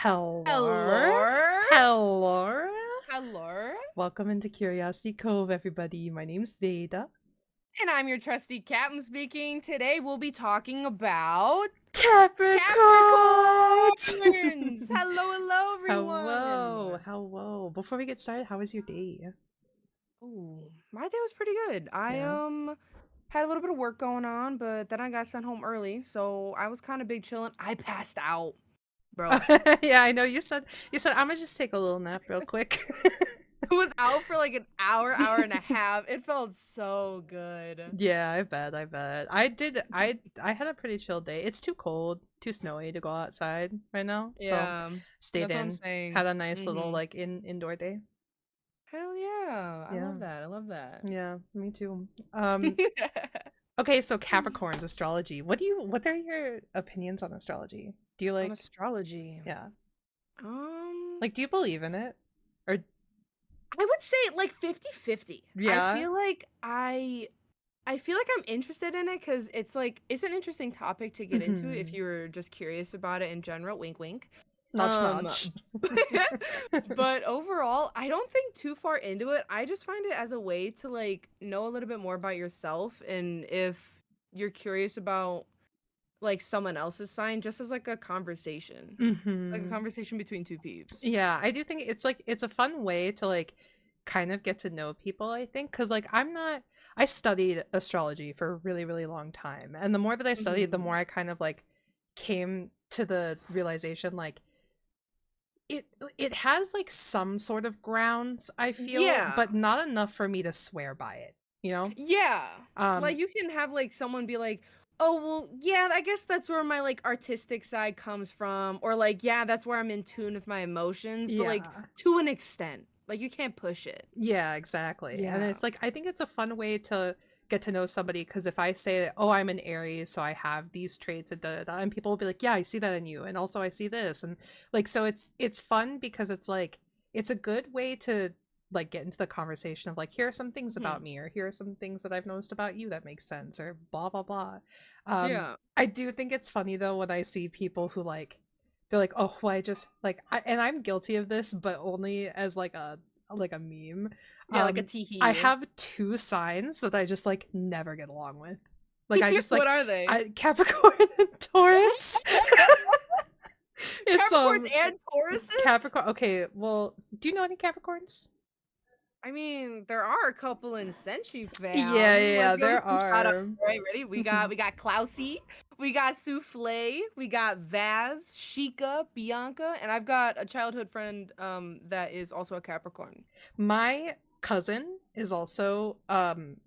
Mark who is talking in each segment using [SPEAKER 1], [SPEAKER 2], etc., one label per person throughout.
[SPEAKER 1] Hello.
[SPEAKER 2] Hello.
[SPEAKER 1] Hello.
[SPEAKER 2] Hello.
[SPEAKER 1] Welcome into Curiosity Cove, everybody. My name's Veda.
[SPEAKER 2] And I'm your trusty captain speaking. Today we'll be talking about
[SPEAKER 1] Capricorns!
[SPEAKER 2] Capricorns. Hello,
[SPEAKER 1] Hello.
[SPEAKER 2] everyone.
[SPEAKER 1] Hello. Before we get started, how was your day?
[SPEAKER 2] Ooh, my day was pretty good. I
[SPEAKER 1] Yeah.
[SPEAKER 2] had a little bit of work going on, but then I got sent home early, so I was kind of big chilling. I passed out, bro.
[SPEAKER 1] Yeah, I know you said I'm gonna just take a little nap real quick.
[SPEAKER 2] I was out for like an hour and a half. It felt so good.
[SPEAKER 1] Yeah, I bet. I had a pretty chill day. It's too cold, too snowy to go outside right now. So
[SPEAKER 2] Yeah,
[SPEAKER 1] stayed
[SPEAKER 2] that's what I'm
[SPEAKER 1] in.
[SPEAKER 2] saying.
[SPEAKER 1] Had a nice little like indoor day.
[SPEAKER 2] Hell yeah. I
[SPEAKER 1] Yeah.
[SPEAKER 2] love that. I love that.
[SPEAKER 1] Yeah, me too. Okay, so Capricorns astrology. What are your opinions on astrology? Do you
[SPEAKER 2] On
[SPEAKER 1] like,
[SPEAKER 2] astrology.
[SPEAKER 1] yeah.
[SPEAKER 2] Um,
[SPEAKER 1] Like, do you believe in it? Or
[SPEAKER 2] I would say like 50-50. I
[SPEAKER 1] yeah.
[SPEAKER 2] feel like I feel like I'm interested in it cuz it's like it's an interesting topic to get into if
[SPEAKER 1] Hmm.
[SPEAKER 2] you're just curious about it in general, wink wink.
[SPEAKER 1] Notch
[SPEAKER 2] Um
[SPEAKER 1] notch.
[SPEAKER 2] but overall, I don't think too far into it. I just find it as a way to like know a little bit more about yourself and if you're curious about like someone else's sign just as like a conversation. Like a
[SPEAKER 1] Hmm.
[SPEAKER 2] conversation between two peeps.
[SPEAKER 1] Yeah, I do think it's like it's a fun way to like kind of get to know people, I think, because like I studied astrology for a really, really long time. And the more that I studied, the more
[SPEAKER 2] Mhm.
[SPEAKER 1] I kind of like came to the realization like it it has like some sort of grounds, I feel,
[SPEAKER 2] Yeah.
[SPEAKER 1] but not enough for me to swear by it, you know?
[SPEAKER 2] Yeah.
[SPEAKER 1] Um
[SPEAKER 2] Like you can have like someone be like, "Oh, well, yeah, I guess that's where my like artistic side comes from," or like, "Yeah, that's where I'm in tune with my emotions," but like
[SPEAKER 1] yeah.
[SPEAKER 2] to an extent. Like you can't push it.
[SPEAKER 1] Yeah, exactly. And
[SPEAKER 2] Yeah.
[SPEAKER 1] it's like I think it's a fun way to get to know somebody because if I say, "Oh, I'm an Aries, so I have these traits," and da, da, da, and people will be like, "Yeah, I see that in you," and also I see this, and like so it's fun because it's like it's a good way to like get into the conversation of like here are some things about
[SPEAKER 2] Mhm.
[SPEAKER 1] me or here are some things that I've noticed about you that makes sense or blah blah blah.
[SPEAKER 2] Yeah.
[SPEAKER 1] I do think it's funny though when I see people who like they're like, "Oh, well, I just like," and I'm guilty of this, but only as like a meme.
[SPEAKER 2] Yeah, like a
[SPEAKER 1] I
[SPEAKER 2] teehee.
[SPEAKER 1] have two signs that I just like never get along with. Like I just
[SPEAKER 2] What
[SPEAKER 1] like
[SPEAKER 2] are they?
[SPEAKER 1] I Capricorn and Taurus. It's
[SPEAKER 2] Capricorns and Tauruses?
[SPEAKER 1] Capricorn. Okay, well, do you know any Capricorns?
[SPEAKER 2] I mean, there are a couple in Senshi
[SPEAKER 1] Yeah,
[SPEAKER 2] fam.
[SPEAKER 1] yeah,
[SPEAKER 2] Let's
[SPEAKER 1] yeah,
[SPEAKER 2] give them
[SPEAKER 1] there
[SPEAKER 2] some shout outs.
[SPEAKER 1] are.
[SPEAKER 2] All right, ready? We got Klausy, we got Souffle, we got Vaz, Shika, Bianca, and I've got a childhood friend that is also a Capricorn.
[SPEAKER 1] My cousin is also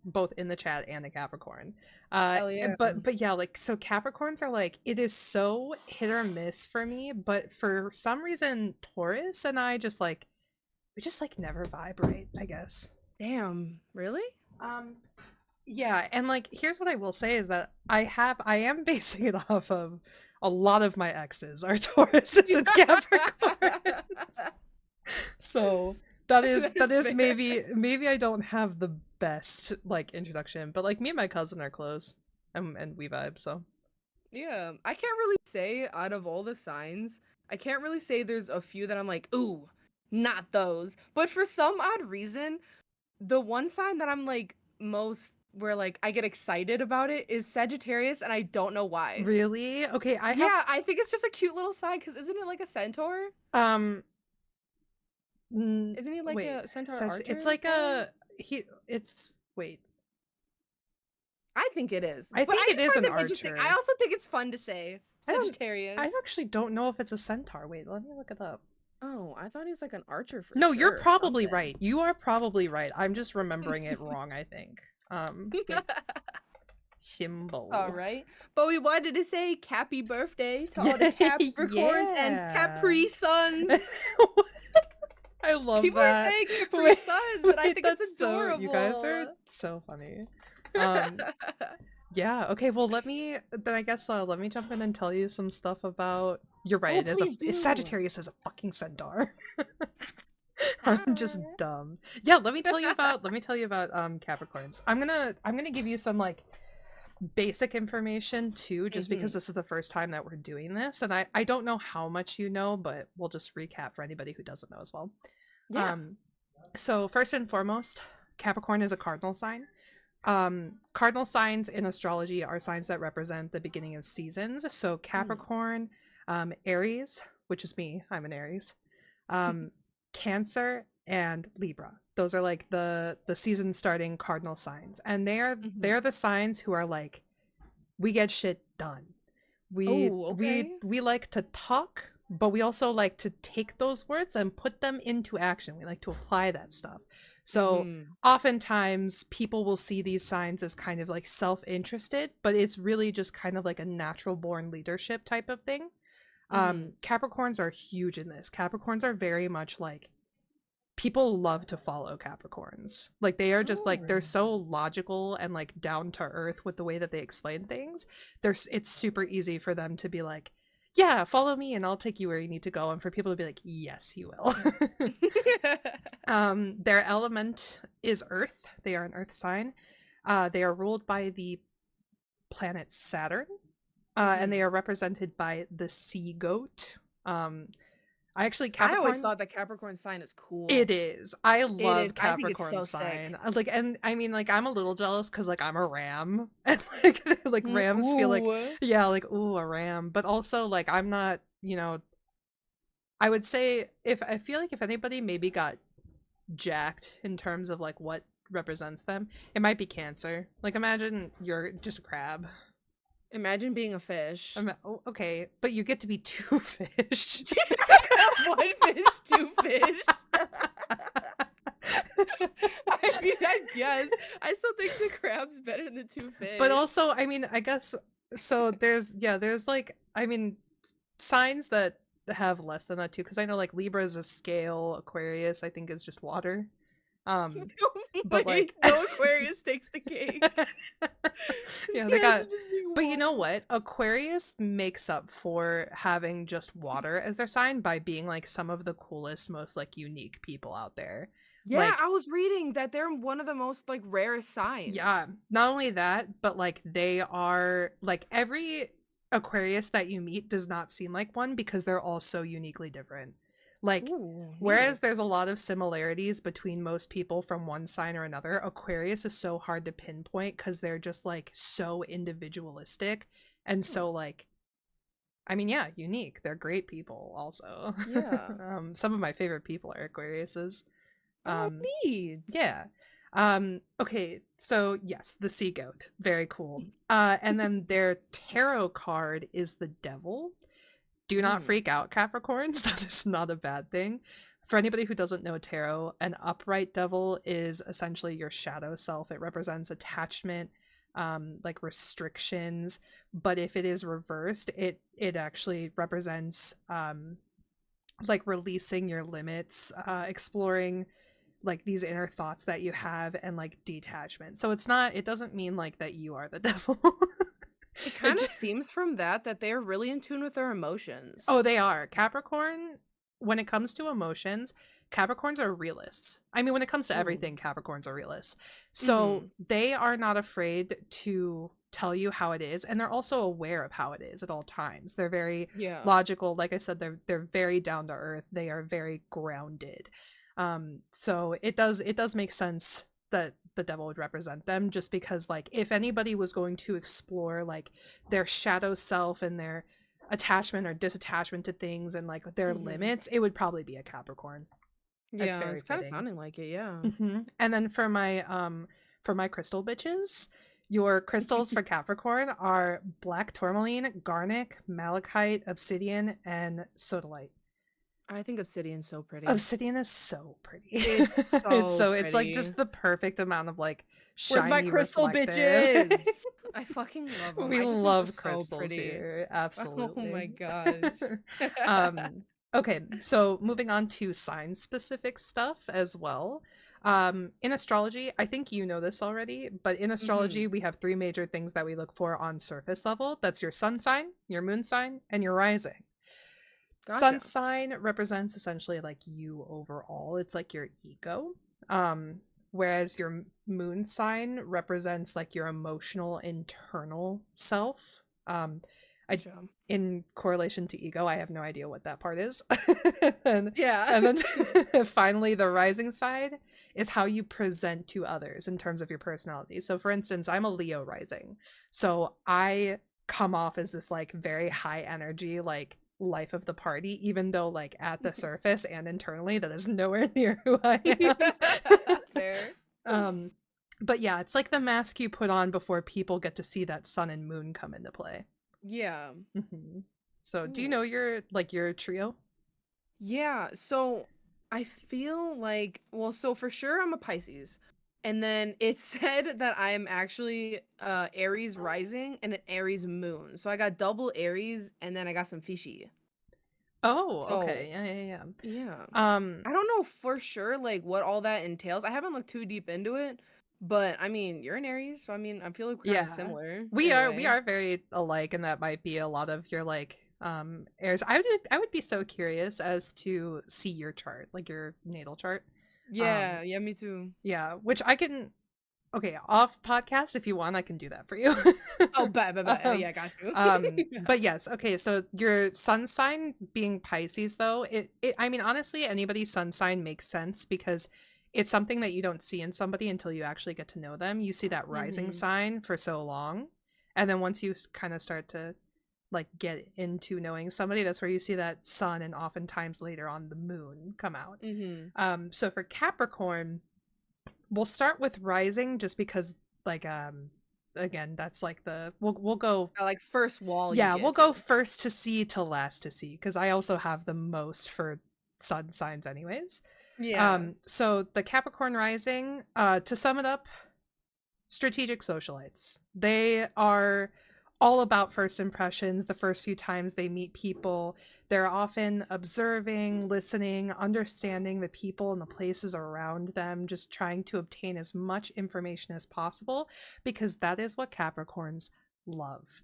[SPEAKER 1] both in the chat and a Capricorn.
[SPEAKER 2] Hell yeah.
[SPEAKER 1] But yeah, like so Capricorns are like it is so hit or miss for me, but for some reason Taurus and I just like we just like never vibe right, I guess.
[SPEAKER 2] Damn, really?
[SPEAKER 1] Um yeah, and like here's what I will say is that I am basing it off of a lot of my exes are Tauruses and Capricorns. So that
[SPEAKER 2] That's
[SPEAKER 1] is
[SPEAKER 2] fair.
[SPEAKER 1] maybe I don't have the best like introduction, but like me and my cousin are close and we vibe, so
[SPEAKER 2] Yeah, I can't really say out of all the signs, I can't really say there's a few that I'm like, ooh, not those. But for some odd reason, the one sign that I'm like most where like I get excited about it is Sagittarius, and I don't know why.
[SPEAKER 1] really? Okay, I have
[SPEAKER 2] Yeah, I think it's just a cute little sign because isn't it like a centaur?
[SPEAKER 1] um
[SPEAKER 2] Isn't he like
[SPEAKER 1] wait,
[SPEAKER 2] a centaur
[SPEAKER 1] it's
[SPEAKER 2] archer
[SPEAKER 1] like
[SPEAKER 2] kind of?
[SPEAKER 1] a he it's wait.
[SPEAKER 2] I think it is,
[SPEAKER 1] I
[SPEAKER 2] but
[SPEAKER 1] think
[SPEAKER 2] I
[SPEAKER 1] it
[SPEAKER 2] just
[SPEAKER 1] is
[SPEAKER 2] find
[SPEAKER 1] an
[SPEAKER 2] it interesting. I
[SPEAKER 1] archer.
[SPEAKER 2] also think it's fun to say
[SPEAKER 1] I
[SPEAKER 2] Sagittarius.
[SPEAKER 1] actually don't know if it's a centaur. Wait, let me look it up.
[SPEAKER 2] Oh, I thought he was like an archer for
[SPEAKER 1] No, you're
[SPEAKER 2] sure or
[SPEAKER 1] probably
[SPEAKER 2] something.
[SPEAKER 1] right. You are probably right. I'm just remembering it wrong, I think. Wait,
[SPEAKER 2] All
[SPEAKER 1] symbol.
[SPEAKER 2] right. But we wanted to say happy birthday to all the
[SPEAKER 1] Yeah,
[SPEAKER 2] Capricorns and
[SPEAKER 1] yeah.
[SPEAKER 2] Capri Suns.
[SPEAKER 1] I love
[SPEAKER 2] People are
[SPEAKER 1] that.
[SPEAKER 2] saying Capri
[SPEAKER 1] Wait,
[SPEAKER 2] Suns, and I
[SPEAKER 1] wait,
[SPEAKER 2] think it's
[SPEAKER 1] that's so you guys are
[SPEAKER 2] adorable.
[SPEAKER 1] so funny. Um, yeah, okay, well let me jump in and tell you some stuff about you're right,
[SPEAKER 2] Oh, please
[SPEAKER 1] it's
[SPEAKER 2] do.
[SPEAKER 1] Sagittarius as a fucking centaur. I'm just
[SPEAKER 2] Ah.
[SPEAKER 1] dumb. Yeah, let me tell you about Capricorns. I'm gonna give you some like basic information too, just because
[SPEAKER 2] Mm-hmm.
[SPEAKER 1] this is the first time that we're doing this. And I don't know how much you know, but we'll just recap for anybody who doesn't know as well.
[SPEAKER 2] Yeah.
[SPEAKER 1] Um, so first and foremost, Capricorn is a cardinal sign. Cardinal signs in astrology are signs that represent the beginning of seasons. So
[SPEAKER 2] Mm.
[SPEAKER 1] Capricorn, Aries, which is me, I'm an Aries, um, Cancer, and Libra. Those are like the season starting cardinal signs, and they're the signs who are like, we get shit done. We
[SPEAKER 2] Oh,
[SPEAKER 1] we
[SPEAKER 2] okay.
[SPEAKER 1] we like to talk, but we also like to take those words and put them into action. We like to apply that stuff. So
[SPEAKER 2] Mm-hmm.
[SPEAKER 1] oftentimes people will see these signs as kind of like self-interested, but it's really just kind of like a natural born leadership type of thing.
[SPEAKER 2] Mm-hmm.
[SPEAKER 1] Capricorns are huge in this. Capricorns are very much like, people love to follow Capricorns. Like they are just like, they're
[SPEAKER 2] Oh.
[SPEAKER 1] so logical and like down to earth with the way that they explain things. There's It's super easy for them to be like, yeah, follow me and I'll take you where you need to go, and for people to be like, yes, you will. Their element is earth. They are an earth sign. They are ruled by the planet Saturn. And
[SPEAKER 2] Mm-hmm.
[SPEAKER 1] they are represented by the sea goat. I actually,
[SPEAKER 2] I always
[SPEAKER 1] Capricorn,
[SPEAKER 2] thought that Capricorn sign is cool.
[SPEAKER 1] it is. I
[SPEAKER 2] It is.
[SPEAKER 1] love
[SPEAKER 2] I think it's
[SPEAKER 1] Capricorn
[SPEAKER 2] so sick.
[SPEAKER 1] sign. Like, and I mean, like, I'm a little jealous because, like, I'm a ram, and like
[SPEAKER 2] Mm,
[SPEAKER 1] rams feel like,
[SPEAKER 2] ooh.
[SPEAKER 1] yeah, like, ooh, a ram. But also, like, I'm not, I would say, if I feel like if anybody maybe got jacked in terms of like what represents them, it might be Cancer. Like, imagine you're just a crab.
[SPEAKER 2] Imagine being a fish.
[SPEAKER 1] Oh, okay, but you get to be two fish.
[SPEAKER 2] One fish, two fish. I mean, I guess. I still think the crab's better than the two
[SPEAKER 1] But
[SPEAKER 2] fish.
[SPEAKER 1] also, I mean, I guess so. There's like, I mean, signs that have less than that too, because I know like Libra is a scale, Aquarius I think is just water. Um, but
[SPEAKER 2] Wait,
[SPEAKER 1] like,
[SPEAKER 2] no Aquarius takes the cake.
[SPEAKER 1] yeah, they
[SPEAKER 2] Imagine
[SPEAKER 1] got.
[SPEAKER 2] just being
[SPEAKER 1] But you know
[SPEAKER 2] water.
[SPEAKER 1] what? Aquarius makes up for having just water as their sign by being like some of the coolest, most like unique people out there.
[SPEAKER 2] Yeah,
[SPEAKER 1] Like,
[SPEAKER 2] I was reading that they're one of the most like rarest
[SPEAKER 1] yeah,
[SPEAKER 2] signs.
[SPEAKER 1] not only that, but like they are like, every Aquarius that you meet does not seem like one because they're all so uniquely different. Like,
[SPEAKER 2] Ooh,
[SPEAKER 1] whereas
[SPEAKER 2] neat.
[SPEAKER 1] there's a lot of similarities between most people from one sign or another, Aquarius is so hard to pinpoint because they're just like so individualistic and
[SPEAKER 2] Hmm.
[SPEAKER 1] so like, I mean, yeah, unique. They're great people also.
[SPEAKER 2] Yeah.
[SPEAKER 1] Some of my favorite people are Aquariuses.
[SPEAKER 2] Oh,
[SPEAKER 1] Um,
[SPEAKER 2] neat.
[SPEAKER 1] yeah. Okay, so yes, the sea goat. Very cool. And then their tarot card is the devil. Do not
[SPEAKER 2] Mm.
[SPEAKER 1] freak out, Capricorns. That is not a bad thing. For anybody who doesn't know tarot, an upright devil is essentially your shadow self. It represents attachment, like restrictions. But if it is reversed, it actually represents like releasing your limits, exploring like these inner thoughts that you have, and like detachment. So it doesn't mean like that you are the devil.
[SPEAKER 2] It
[SPEAKER 1] It
[SPEAKER 2] kind of
[SPEAKER 1] just,
[SPEAKER 2] seems from that they're really in tune with their emotions.
[SPEAKER 1] oh, they are. Capricorn, when it comes to emotions, Capricorns are realists. I mean, when it comes to
[SPEAKER 2] Mm.
[SPEAKER 1] everything, Capricorns are realists. So
[SPEAKER 2] Mhm.
[SPEAKER 1] they are not afraid to tell you how it is, and they're also aware of how it is at all times. They're very
[SPEAKER 2] Yeah.
[SPEAKER 1] logical. Like I said, they're very down to earth. They are very grounded. So it does make sense that the devil would represent them, just because like if anybody was going to explore like their shadow self and their attachment or disattachment to things and like their
[SPEAKER 2] Mhm.
[SPEAKER 1] limits, it would probably be a Capricorn. That's
[SPEAKER 2] Yeah,
[SPEAKER 1] very
[SPEAKER 2] it's kind of
[SPEAKER 1] fitting.
[SPEAKER 2] sounding like it, yeah.
[SPEAKER 1] And then for my crystal bitches, your crystals for Capricorn are black tourmaline, garnet, malachite, obsidian, and sodalite.
[SPEAKER 2] I think obsidian's so pretty.
[SPEAKER 1] Obsidian is so pretty.
[SPEAKER 2] It's so
[SPEAKER 1] It's like
[SPEAKER 2] pretty.
[SPEAKER 1] just the perfect amount of like
[SPEAKER 2] Where's my
[SPEAKER 1] shiny
[SPEAKER 2] crystal
[SPEAKER 1] reflective.
[SPEAKER 2] bitches? I fucking love them.
[SPEAKER 1] We
[SPEAKER 2] I just think they're
[SPEAKER 1] love
[SPEAKER 2] so
[SPEAKER 1] crystals
[SPEAKER 2] pretty.
[SPEAKER 1] here.
[SPEAKER 2] Oh my
[SPEAKER 1] Absolutely.
[SPEAKER 2] gosh.
[SPEAKER 1] um okay, so moving on to sign specific stuff as well. In astrology, I think you know this already, but in astrology
[SPEAKER 2] Mhm.
[SPEAKER 1] we have three major things that we look for on surface level. That's your sun sign, your moon sign, and your rising. Sun
[SPEAKER 2] Gotcha.
[SPEAKER 1] sign represents essentially like you overall. It's like your ego. Um, whereas your moon sign represents like your emotional internal self. I
[SPEAKER 2] Gotcha.
[SPEAKER 1] in correlation to ego, I have no idea what that part is. and,
[SPEAKER 2] Yeah.
[SPEAKER 1] and then finally the rising side is how you present to others in terms of your personality. So for instance, I'm a Leo rising. So I come off as this like very high energy, like life of the party, even though like at the surface and internally that is nowhere near who I am.
[SPEAKER 2] Fair.
[SPEAKER 1] um but yeah, it's like the mask you put on before people get to see that sun and moon come into play.
[SPEAKER 2] Yeah.
[SPEAKER 1] So do you
[SPEAKER 2] Ooh.
[SPEAKER 1] know your trio?
[SPEAKER 2] Yeah, so I feel like, well, so for sure I'm a Pisces. And then it said that I am actually Aries rising and an Aries moon. So I got double Aries and then I got some fishy.
[SPEAKER 1] Oh,
[SPEAKER 2] So
[SPEAKER 1] okay. Yeah.
[SPEAKER 2] yeah.
[SPEAKER 1] Um,
[SPEAKER 2] I don't know for sure like what all that entails. I haven't looked too deep into it, but I mean, you're an Aries, so I mean, I feel like we're kind of
[SPEAKER 1] yeah.
[SPEAKER 2] similar
[SPEAKER 1] We
[SPEAKER 2] in a
[SPEAKER 1] are we
[SPEAKER 2] way.
[SPEAKER 1] are very alike, and that might be a lot of your like airs. I would be so curious as to see your chart, like your natal chart. Um,
[SPEAKER 2] Yeah, yeah, me too.
[SPEAKER 1] yeah, which I can okay, off podcast if you want, I can do that for you.
[SPEAKER 2] Oh, bye.
[SPEAKER 1] um,
[SPEAKER 2] Yeah, got you.
[SPEAKER 1] but yes, okay, so your sun sign being Pisces though, it I mean honestly, anybody's sun sign makes sense because it's something that you don't see in somebody until you actually get to know them. You see that rising
[SPEAKER 2] Mhm.
[SPEAKER 1] sign for so long, and then once you kind of start to like get into knowing somebody, that's where you see that sun and oftentimes later on the moon come out.
[SPEAKER 2] Mhm.
[SPEAKER 1] So for Capricorn, we'll start with rising just because like again that's like the we'll go
[SPEAKER 2] That, like, first wall you
[SPEAKER 1] yeah, we'll
[SPEAKER 2] get
[SPEAKER 1] go
[SPEAKER 2] to.
[SPEAKER 1] first to see to last to see because I also have the most for sun signs anyways.
[SPEAKER 2] Yeah.
[SPEAKER 1] So the Capricorn rising, to sum it up, strategic socialites. They are all about first impressions. The first few times they meet people, they're often observing, listening, understanding the people and the places around them, just trying to obtain as much information as possible because that is what Capricorns love: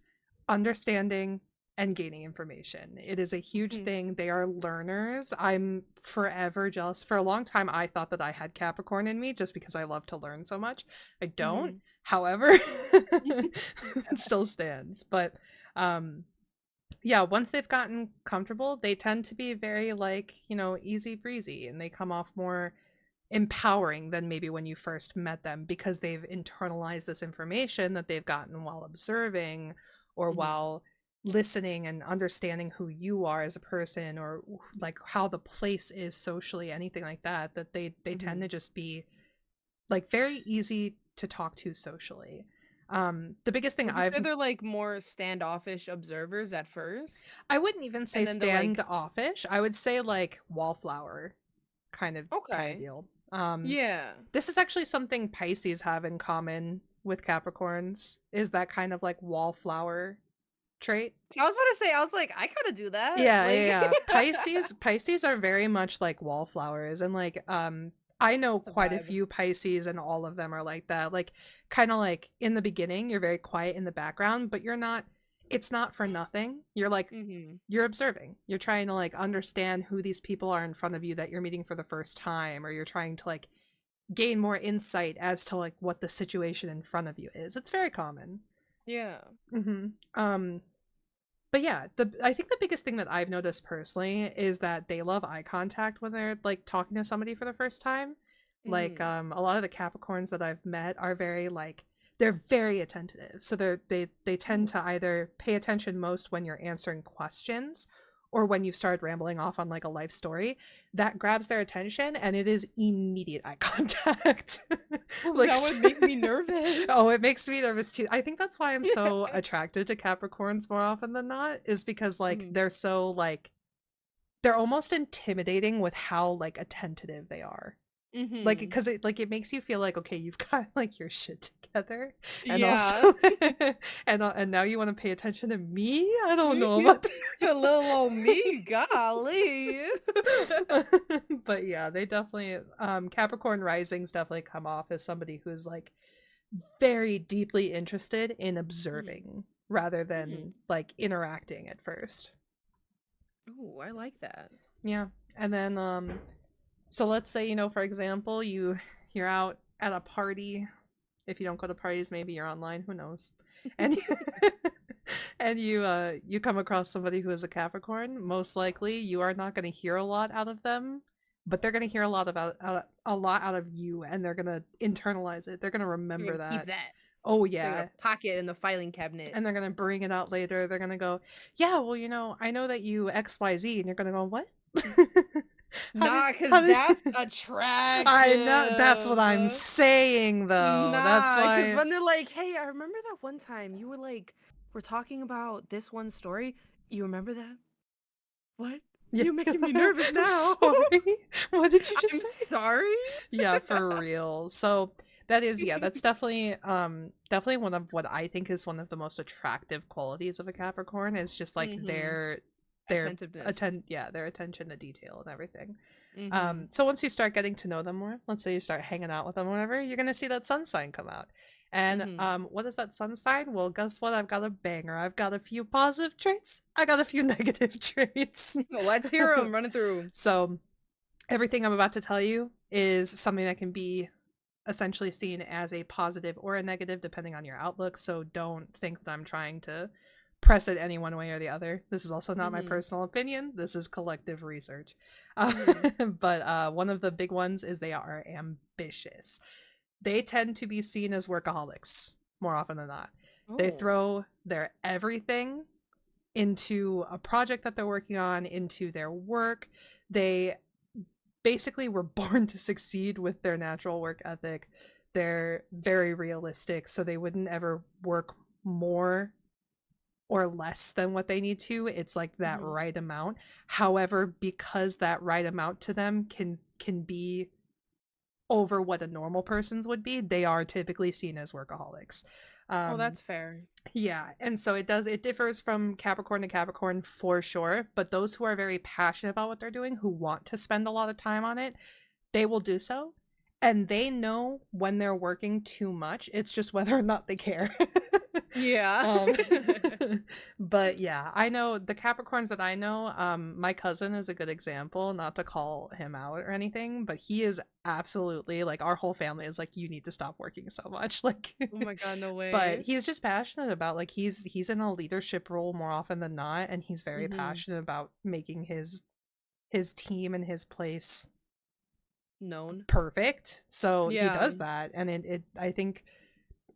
[SPEAKER 1] understanding and gaining information. It is a huge
[SPEAKER 2] Mhm.
[SPEAKER 1] thing. They are learners. I'm forever jealous. For a long time, I thought that I had Capricorn in me just because I love to learn so much. I don't.
[SPEAKER 2] Mhm.
[SPEAKER 1] However, it
[SPEAKER 2] Yeah.
[SPEAKER 1] still stands. But um yeah, once they've gotten comfortable, they tend to be very like, easy breezy and they come off more empowering than maybe when you first met them because they've internalized this information that they've gotten while observing or
[SPEAKER 2] Mhm.
[SPEAKER 1] while listening and understanding who you are as a person or like how the place is socially, anything like that, that they tend to
[SPEAKER 2] Mhm.
[SPEAKER 1] just be like very easy to talk to socially. The biggest thing
[SPEAKER 2] Would you say they're, like, more standoffish observers at first?
[SPEAKER 1] I wouldn't even say
[SPEAKER 2] And then they're like,
[SPEAKER 1] standoffish. I would say like wallflower kind of
[SPEAKER 2] "Okay.
[SPEAKER 1] deal.
[SPEAKER 2] Yeah."
[SPEAKER 1] This is actually something Pisces have in common with Capricorns, is that kind of like wallflower trait.
[SPEAKER 2] So I was about to say, I was like, "I kinda do that."
[SPEAKER 1] Yeah, yeah,
[SPEAKER 2] Like
[SPEAKER 1] yeah. Pisces are very much like wallflowers and like I know
[SPEAKER 2] It's a
[SPEAKER 1] quite a
[SPEAKER 2] vibe.
[SPEAKER 1] few Pisces and all of them are like that. Like kind of like in the beginning you're very quiet in the background, but it's not for nothing.
[SPEAKER 2] Mhm.
[SPEAKER 1] You're observing. You're trying to like understand who these people are in front of you that you're meeting for the first time, or you're trying to like gain more insight as to like what the situation in front of you is. It's very common.
[SPEAKER 2] Yeah.
[SPEAKER 1] hmm Um, but yeah, the I think the biggest thing that I've noticed personally is that they love eye contact when they're like talking to somebody for the first time. Like
[SPEAKER 2] Mhm.
[SPEAKER 1] a lot of the Capricorns that I've met are very like they're very attentive. So they tend
[SPEAKER 2] Ooh.
[SPEAKER 1] to either pay attention most when you're answering questions or when you start rambling off on like a life story. That grabs their attention and it is immediate eye contact.
[SPEAKER 2] Ooh,
[SPEAKER 1] like
[SPEAKER 2] that would make me nervous.
[SPEAKER 1] oh, it makes me nervous too. I think that's why I'm so attracted to Capricorns more often than not, is because like
[SPEAKER 2] Mhm.
[SPEAKER 1] they're so like they're almost intimidating with how like attentive they are. Like
[SPEAKER 2] Mhm.
[SPEAKER 1] because it makes you feel like okay, you've got like your shit together, and
[SPEAKER 2] Yeah.
[SPEAKER 1] also and now you want to pay attention to me. I don't know about
[SPEAKER 2] A little old me, golly.
[SPEAKER 1] that. But yeah, they definitely Capricorn risings definitely come off as somebody who's like very deeply interested in
[SPEAKER 2] Mhm.
[SPEAKER 1] observing rather than
[SPEAKER 2] Mhm.
[SPEAKER 1] like interacting at first.
[SPEAKER 2] Ooh, I like that.
[SPEAKER 1] Yeah. And then so let's say, for example, you're out at a party, if you don't go to parties, maybe you're online, who knows, and and you come across somebody who is a Capricorn, most likely you are not going to hear a lot out of them, but they're going to hear a lot out of you, and they're going to internalize it. They're going to
[SPEAKER 2] You're
[SPEAKER 1] remember
[SPEAKER 2] gonna keep
[SPEAKER 1] that.
[SPEAKER 2] that.
[SPEAKER 1] Oh
[SPEAKER 2] They're gonna
[SPEAKER 1] yeah.
[SPEAKER 2] pocket in the filing cabinet.
[SPEAKER 1] And they're going to bring it out later. They're going to go, yeah, well, I know that you XYZ, and you're going to go, what?
[SPEAKER 2] Nah,
[SPEAKER 1] how
[SPEAKER 2] cause
[SPEAKER 1] did
[SPEAKER 2] that's attractive.
[SPEAKER 1] I know, that's what I'm saying though. That's
[SPEAKER 2] Nah, cause
[SPEAKER 1] why.
[SPEAKER 2] when they're like, "Hey, I remember that one time you were like, we're talking about this one story. You remember that? What?
[SPEAKER 1] Yeah.
[SPEAKER 2] You're making me nervous now."
[SPEAKER 1] Sorry. What did you just
[SPEAKER 2] I'm
[SPEAKER 1] say?
[SPEAKER 2] sorry.
[SPEAKER 1] Yeah, for real. So that is, yeah, that's definitely one of what I think is one of the most attractive qualities of a Capricorn is just like
[SPEAKER 2] Mhm.
[SPEAKER 1] their
[SPEAKER 2] Attentiveness.
[SPEAKER 1] their attention to detail and everything.
[SPEAKER 2] Mhm.
[SPEAKER 1] So once you start getting to know them more, let's say you start hanging out with them or whatever, you're gonna see that sun sign come out. And
[SPEAKER 2] Mhm.
[SPEAKER 1] what is that sun sign? Well, guess what? I've got a banger. I've got a few positive traits. I got a few negative traits.
[SPEAKER 2] Let's hear them. Run it through.
[SPEAKER 1] So everything I'm about to tell you is something that can be essentially seen as a positive or a negative depending on your outlook. So don't think that I'm trying to press it any one way or the other. This is also not my
[SPEAKER 2] Mhm.
[SPEAKER 1] personal opinion. This is collective research.
[SPEAKER 2] Mhm.
[SPEAKER 1] But one of the big ones is they are ambitious. They tend to be seen as workaholics more often than not. They
[SPEAKER 2] Oh.
[SPEAKER 1] throw their everything into a project that they're working on, into their work. They basically were born to succeed with their natural work ethic. They're very realistic, so they wouldn't ever work more or less than what they need to. It's like that
[SPEAKER 2] Mhm.
[SPEAKER 1] right amount. However, because that right amount to them can be over what a normal person's would be, they are typically seen as workaholics.
[SPEAKER 2] Oh,
[SPEAKER 1] Um,
[SPEAKER 2] that's fair.
[SPEAKER 1] yeah, and so it differs from Capricorn to Capricorn for sure, but those who are very passionate about what they're doing, who want to spend a lot of time on it, they will do so. And they know when they're working too much. It's just whether or not they care.
[SPEAKER 2] Yeah.
[SPEAKER 1] um but yeah, I know the Capricorns that I know, my cousin is a good example, not to call him out or anything, but he is absolutely like our whole family is like you need to stop working so much. Like
[SPEAKER 2] Oh my god, no
[SPEAKER 1] but
[SPEAKER 2] way.
[SPEAKER 1] he's just passionate about like he's in a leadership role more often than not, and he's very
[SPEAKER 2] Mhm.
[SPEAKER 1] passionate about making his team and his place
[SPEAKER 2] Known.
[SPEAKER 1] perfect. So he
[SPEAKER 2] Yeah.
[SPEAKER 1] does that, and it I think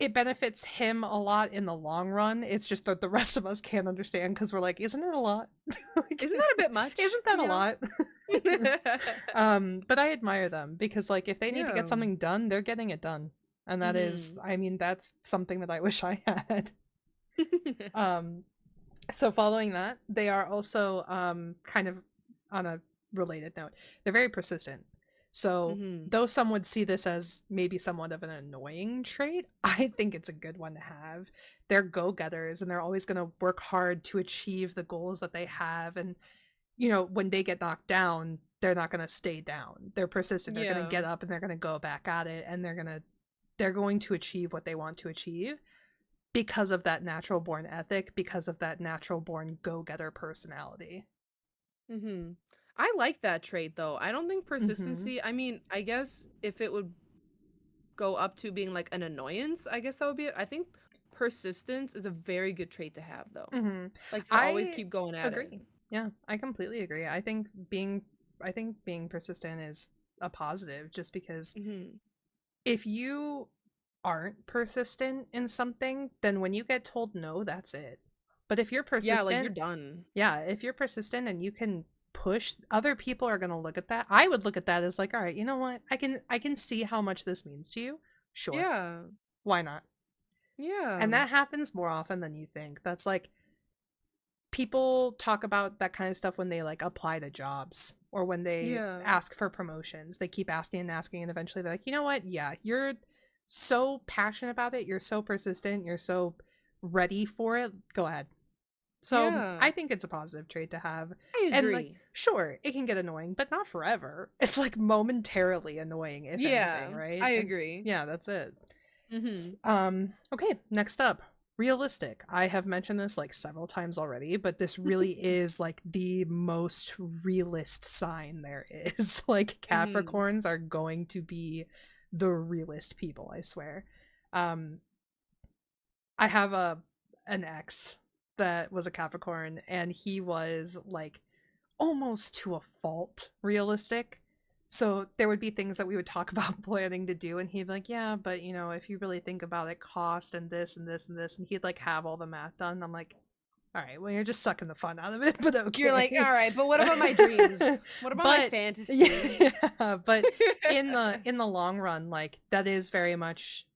[SPEAKER 1] it benefits him a lot in the long run. It's just that the rest of us can't understand because we're like, isn't it a lot? Like,
[SPEAKER 2] Isn't that a bit much?
[SPEAKER 1] isn't that a
[SPEAKER 2] You
[SPEAKER 1] lot?
[SPEAKER 2] know?
[SPEAKER 1] But I admire them because like if they need to get
[SPEAKER 2] Yeah.
[SPEAKER 1] something done, they're getting it done. And that is,
[SPEAKER 2] Mhm.
[SPEAKER 1] I mean, that's something that I wish I had. Um, so following that, they are also kind of on a related note, they're very persistent. So
[SPEAKER 2] Mhm.
[SPEAKER 1] though some would see this as maybe somewhat of an annoying trait, I think it's a good one to have. They're go-getters and they're always going to work hard to achieve the goals that they have. And when they get knocked down, they're not going to stay down. They're persistent. They're going to
[SPEAKER 2] Yeah.
[SPEAKER 1] get up and they're going to go back at it, and they're going to achieve what they want to achieve because of that natural born ethic, because of that natural born go-getter personality.
[SPEAKER 2] Mhm. I like that trait though. I don't think
[SPEAKER 1] Mhm.
[SPEAKER 2] persistency, I mean, I guess if it would go up to being like an annoyance, I guess that would be it. I think persistence is a very good trait to have though.
[SPEAKER 1] Mhm.
[SPEAKER 2] Like to always
[SPEAKER 1] I
[SPEAKER 2] keep going at it.
[SPEAKER 1] agree. Yeah, I completely agree. I think being persistent is a positive just because
[SPEAKER 2] Mhm.
[SPEAKER 1] if you aren't persistent in something, then when you get told no, that's it. But if you're
[SPEAKER 2] Yeah, like you're
[SPEAKER 1] persistent,
[SPEAKER 2] done.
[SPEAKER 1] yeah, if you're persistent and you can push, other people are going to look at that. I would look at that as like, all right, you know what? I can see how much this means to you. Sure.
[SPEAKER 2] Yeah.
[SPEAKER 1] Why not?
[SPEAKER 2] Yeah.
[SPEAKER 1] And that happens more often than you think. That's like people talk about that kind of stuff when they like apply to jobs or when they
[SPEAKER 2] Yeah.
[SPEAKER 1] ask for promotions. They keep asking and asking, and eventually they're like, you know what? Yeah, you're so passionate about it. You're so persistent. You're so ready for it. Go ahead. So
[SPEAKER 2] Yeah.
[SPEAKER 1] I think it's a positive trait to have.
[SPEAKER 2] I
[SPEAKER 1] And like,
[SPEAKER 2] agree.
[SPEAKER 1] sure, it can get annoying, but not forever. It's like momentarily annoying, if anything,
[SPEAKER 2] Yeah,
[SPEAKER 1] right?
[SPEAKER 2] I
[SPEAKER 1] And
[SPEAKER 2] agree.
[SPEAKER 1] yeah, that's it.
[SPEAKER 2] Mhm.
[SPEAKER 1] Okay, next up, realistic. I have mentioned this like several times already, but this really is like the most realist sign there is. Like
[SPEAKER 2] Mhm.
[SPEAKER 1] Capricorns are going to be the realest people, I swear. Um, I have an ex that was a Capricorn, and he was like almost to a fault realistic. So there would be things that we would talk about planning to do, and he'd be like, "Yeah, but you know, if you really think about it, cost and this and this and this," and he'd like have all the math done. I'm like, "All right, well, you're just sucking the fun out of it, but
[SPEAKER 2] You're like,
[SPEAKER 1] okay."
[SPEAKER 2] all right, but what about my dreams? What about my
[SPEAKER 1] But
[SPEAKER 2] fantasies?
[SPEAKER 1] yeah, but in the long run, like that is very much,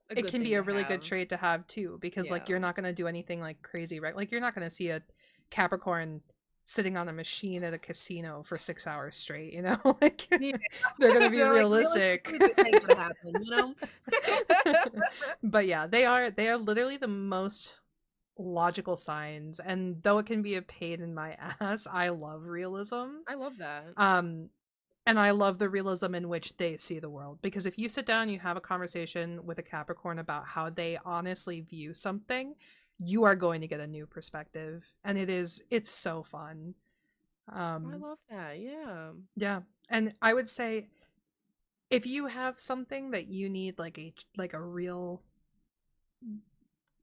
[SPEAKER 2] A
[SPEAKER 1] it
[SPEAKER 2] good
[SPEAKER 1] can be
[SPEAKER 2] thing
[SPEAKER 1] a
[SPEAKER 2] to
[SPEAKER 1] really good
[SPEAKER 2] have.
[SPEAKER 1] trait to have too, because like
[SPEAKER 2] Yeah.
[SPEAKER 1] you're not going to do anything like crazy, right? Like you're not going to see a Capricorn sitting on a machine at a casino for 6 hours straight, you know? Like
[SPEAKER 2] Yeah.
[SPEAKER 1] they're going to be
[SPEAKER 2] They're like,
[SPEAKER 1] realistic.
[SPEAKER 2] realistically, this ain't gonna happen, you know?
[SPEAKER 1] But yeah, they are literally the most logical signs, and though it can be a pain in my ass, I love realism.
[SPEAKER 2] I love that.
[SPEAKER 1] Um and I love the realism in which they see the world, because if you sit down and you have a conversation with a Capricorn about how they honestly view something, you are going to get a new perspective, and it's so fun.
[SPEAKER 2] I
[SPEAKER 1] Um
[SPEAKER 2] love that. Yeah.
[SPEAKER 1] yeah, and I would say if you have something that you need like a real,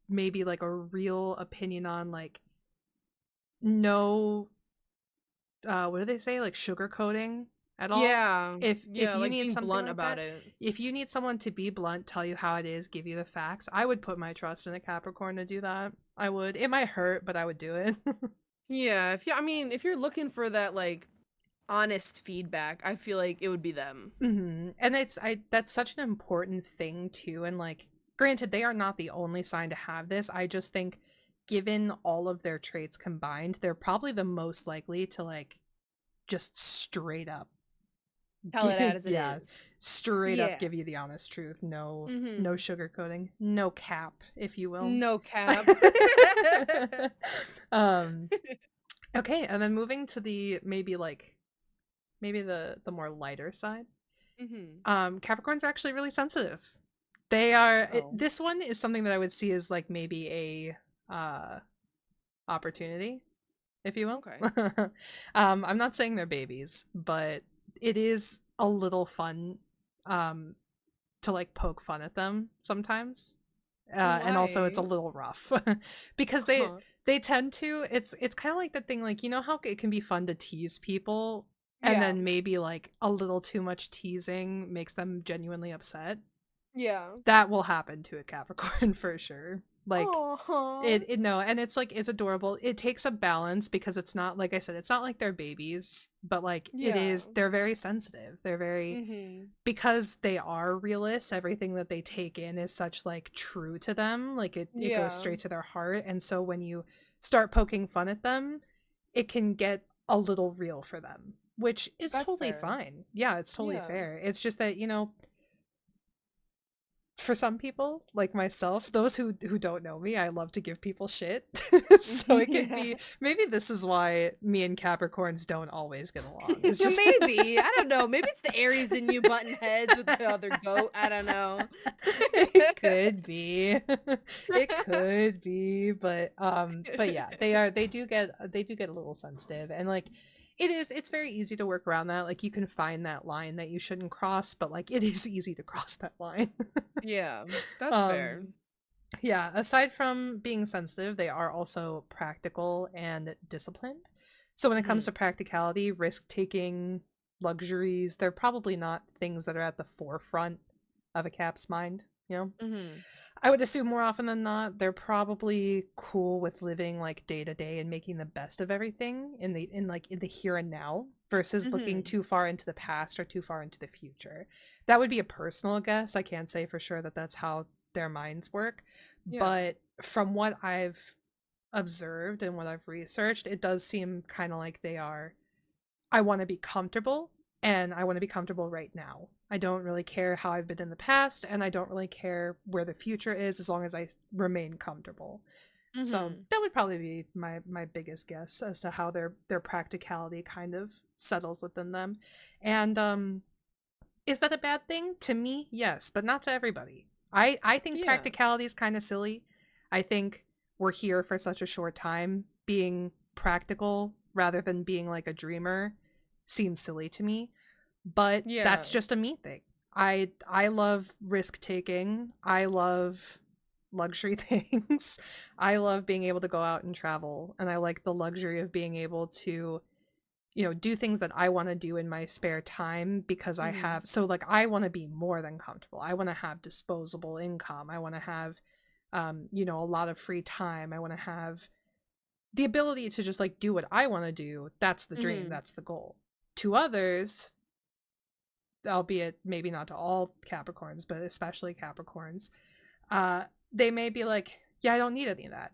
[SPEAKER 1] maybe like a real opinion on, like no what do they say, like sugarcoating at all,
[SPEAKER 2] Yeah.
[SPEAKER 1] if
[SPEAKER 2] Yeah,
[SPEAKER 1] you
[SPEAKER 2] like
[SPEAKER 1] need
[SPEAKER 2] being
[SPEAKER 1] something
[SPEAKER 2] blunt
[SPEAKER 1] like
[SPEAKER 2] about
[SPEAKER 1] that,
[SPEAKER 2] it.
[SPEAKER 1] if you need someone to be blunt, tell you how it is, give you the facts, I would put my trust in a Capricorn to do that. I would. It might hurt, but I would do it.
[SPEAKER 2] Yeah, I mean, if you're looking for that like honest feedback, I feel like it would be them.
[SPEAKER 1] And that's such an important thing too, and like granted they are not the only sign to have this. I just think given all of their traits combined, they're probably the most likely to like just straight up
[SPEAKER 2] Tell it out as it
[SPEAKER 1] yeah,
[SPEAKER 2] is.
[SPEAKER 1] straight up
[SPEAKER 2] Yeah.
[SPEAKER 1] give you the honest truth. No, no
[SPEAKER 2] Mhm.
[SPEAKER 1] sugarcoating, no cap, if you will.
[SPEAKER 2] No cap.
[SPEAKER 1] um okay, and then moving to the maybe the more lighter side.
[SPEAKER 2] Mhm.
[SPEAKER 1] Capricorns are actually really sensitive.
[SPEAKER 2] Oh.
[SPEAKER 1] This one is something that I would see as like maybe a opportunity, if you will.
[SPEAKER 2] Okay.
[SPEAKER 1] I'm not saying they're babies, but it is a little fun um to like poke fun at them sometimes. And also it's a
[SPEAKER 2] Why?
[SPEAKER 1] little rough because
[SPEAKER 2] Huh.
[SPEAKER 1] they tend to, it's kind of like the thing, like you know how it can be fun to tease people, and
[SPEAKER 2] Yeah.
[SPEAKER 1] then maybe like a little too much teasing makes them genuinely upset.
[SPEAKER 2] Yeah.
[SPEAKER 1] That will happen to a Capricorn for sure. Like
[SPEAKER 2] Oh.
[SPEAKER 1] it no, and it's like it's adorable. It takes a balance because it's not, like I said, it's not like they're babies, but like it
[SPEAKER 2] Yeah.
[SPEAKER 1] is, they're very sensitive. They're very,
[SPEAKER 2] Mhm.
[SPEAKER 1] because they are realists, everything that they take in is such like true to them. Like it goes
[SPEAKER 2] Yeah.
[SPEAKER 1] straight to their heart. And so when you start poking fun at them, it can get a little real for them, which is
[SPEAKER 2] That's
[SPEAKER 1] totally
[SPEAKER 2] fair.
[SPEAKER 1] fine. Yeah, it's totally
[SPEAKER 2] Yeah.
[SPEAKER 1] fair. It's just that, you know, for some people like myself, those who don't know me, I love to give people shit. So it could
[SPEAKER 2] Yeah.
[SPEAKER 1] be, maybe this is why me and Capricorns don't always get along. It's just
[SPEAKER 2] Maybe. I don't know. Maybe it's the Aries in you button heads with the other goat. I don't know.
[SPEAKER 1] it could be. It could be, but yeah, they do get a little sensitive, and like it's very easy to work around that. Like you can find that line that you shouldn't cross, but like it is easy to cross that line.
[SPEAKER 2] Yeah, that's fair.
[SPEAKER 1] um yeah, aside from being sensitive, they are also practical and disciplined. So when it comes to
[SPEAKER 2] Mhm.
[SPEAKER 1] practicality, risk taking, luxuries, they're probably not things that are at the forefront of a cap's mind, you know?
[SPEAKER 2] Mhm.
[SPEAKER 1] I would assume more often than not, they're probably cool with living like day to day and making the best of everything in the here and now versus looking
[SPEAKER 2] Mhm.
[SPEAKER 1] too far into the past or too far into the future. That would be a personal guess. I can't say for sure that that's how their minds work,
[SPEAKER 2] Yeah.
[SPEAKER 1] but from what I've observed and what I've researched, it does seem kind of like they are, I want to be comfortable, and I want to be comfortable right now. I don't really care how I've been in the past, and I don't really care where the future is as long as I remain comfortable. So
[SPEAKER 2] Mhm.
[SPEAKER 1] that would probably be my biggest guess as to how their practicality kind of settles within them. And is that a bad thing? To me, yes, but not to everybody. I think
[SPEAKER 2] Yeah.
[SPEAKER 1] practicality is kind of silly. I think we're here for such a short time. Being practical rather than being like a dreamer seems silly to me, but that's
[SPEAKER 2] Yeah.
[SPEAKER 1] just a me thing. I love risk taking. I love luxury things. I love being able to go out and travel, and I like the luxury of being able to, do things that I want to do in my spare time because I
[SPEAKER 2] Hmm.
[SPEAKER 1] have, so like I want to be more than comfortable. I want to have disposable income. I want to have a lot of free time. I want to have the ability to just like do what I want to do. That's the dream.
[SPEAKER 2] Hmm.
[SPEAKER 1] That's the goal. To others, albeit maybe not to all Capricorns, but especially Capricorns, uh, they may be like, yeah, I don't need any of that.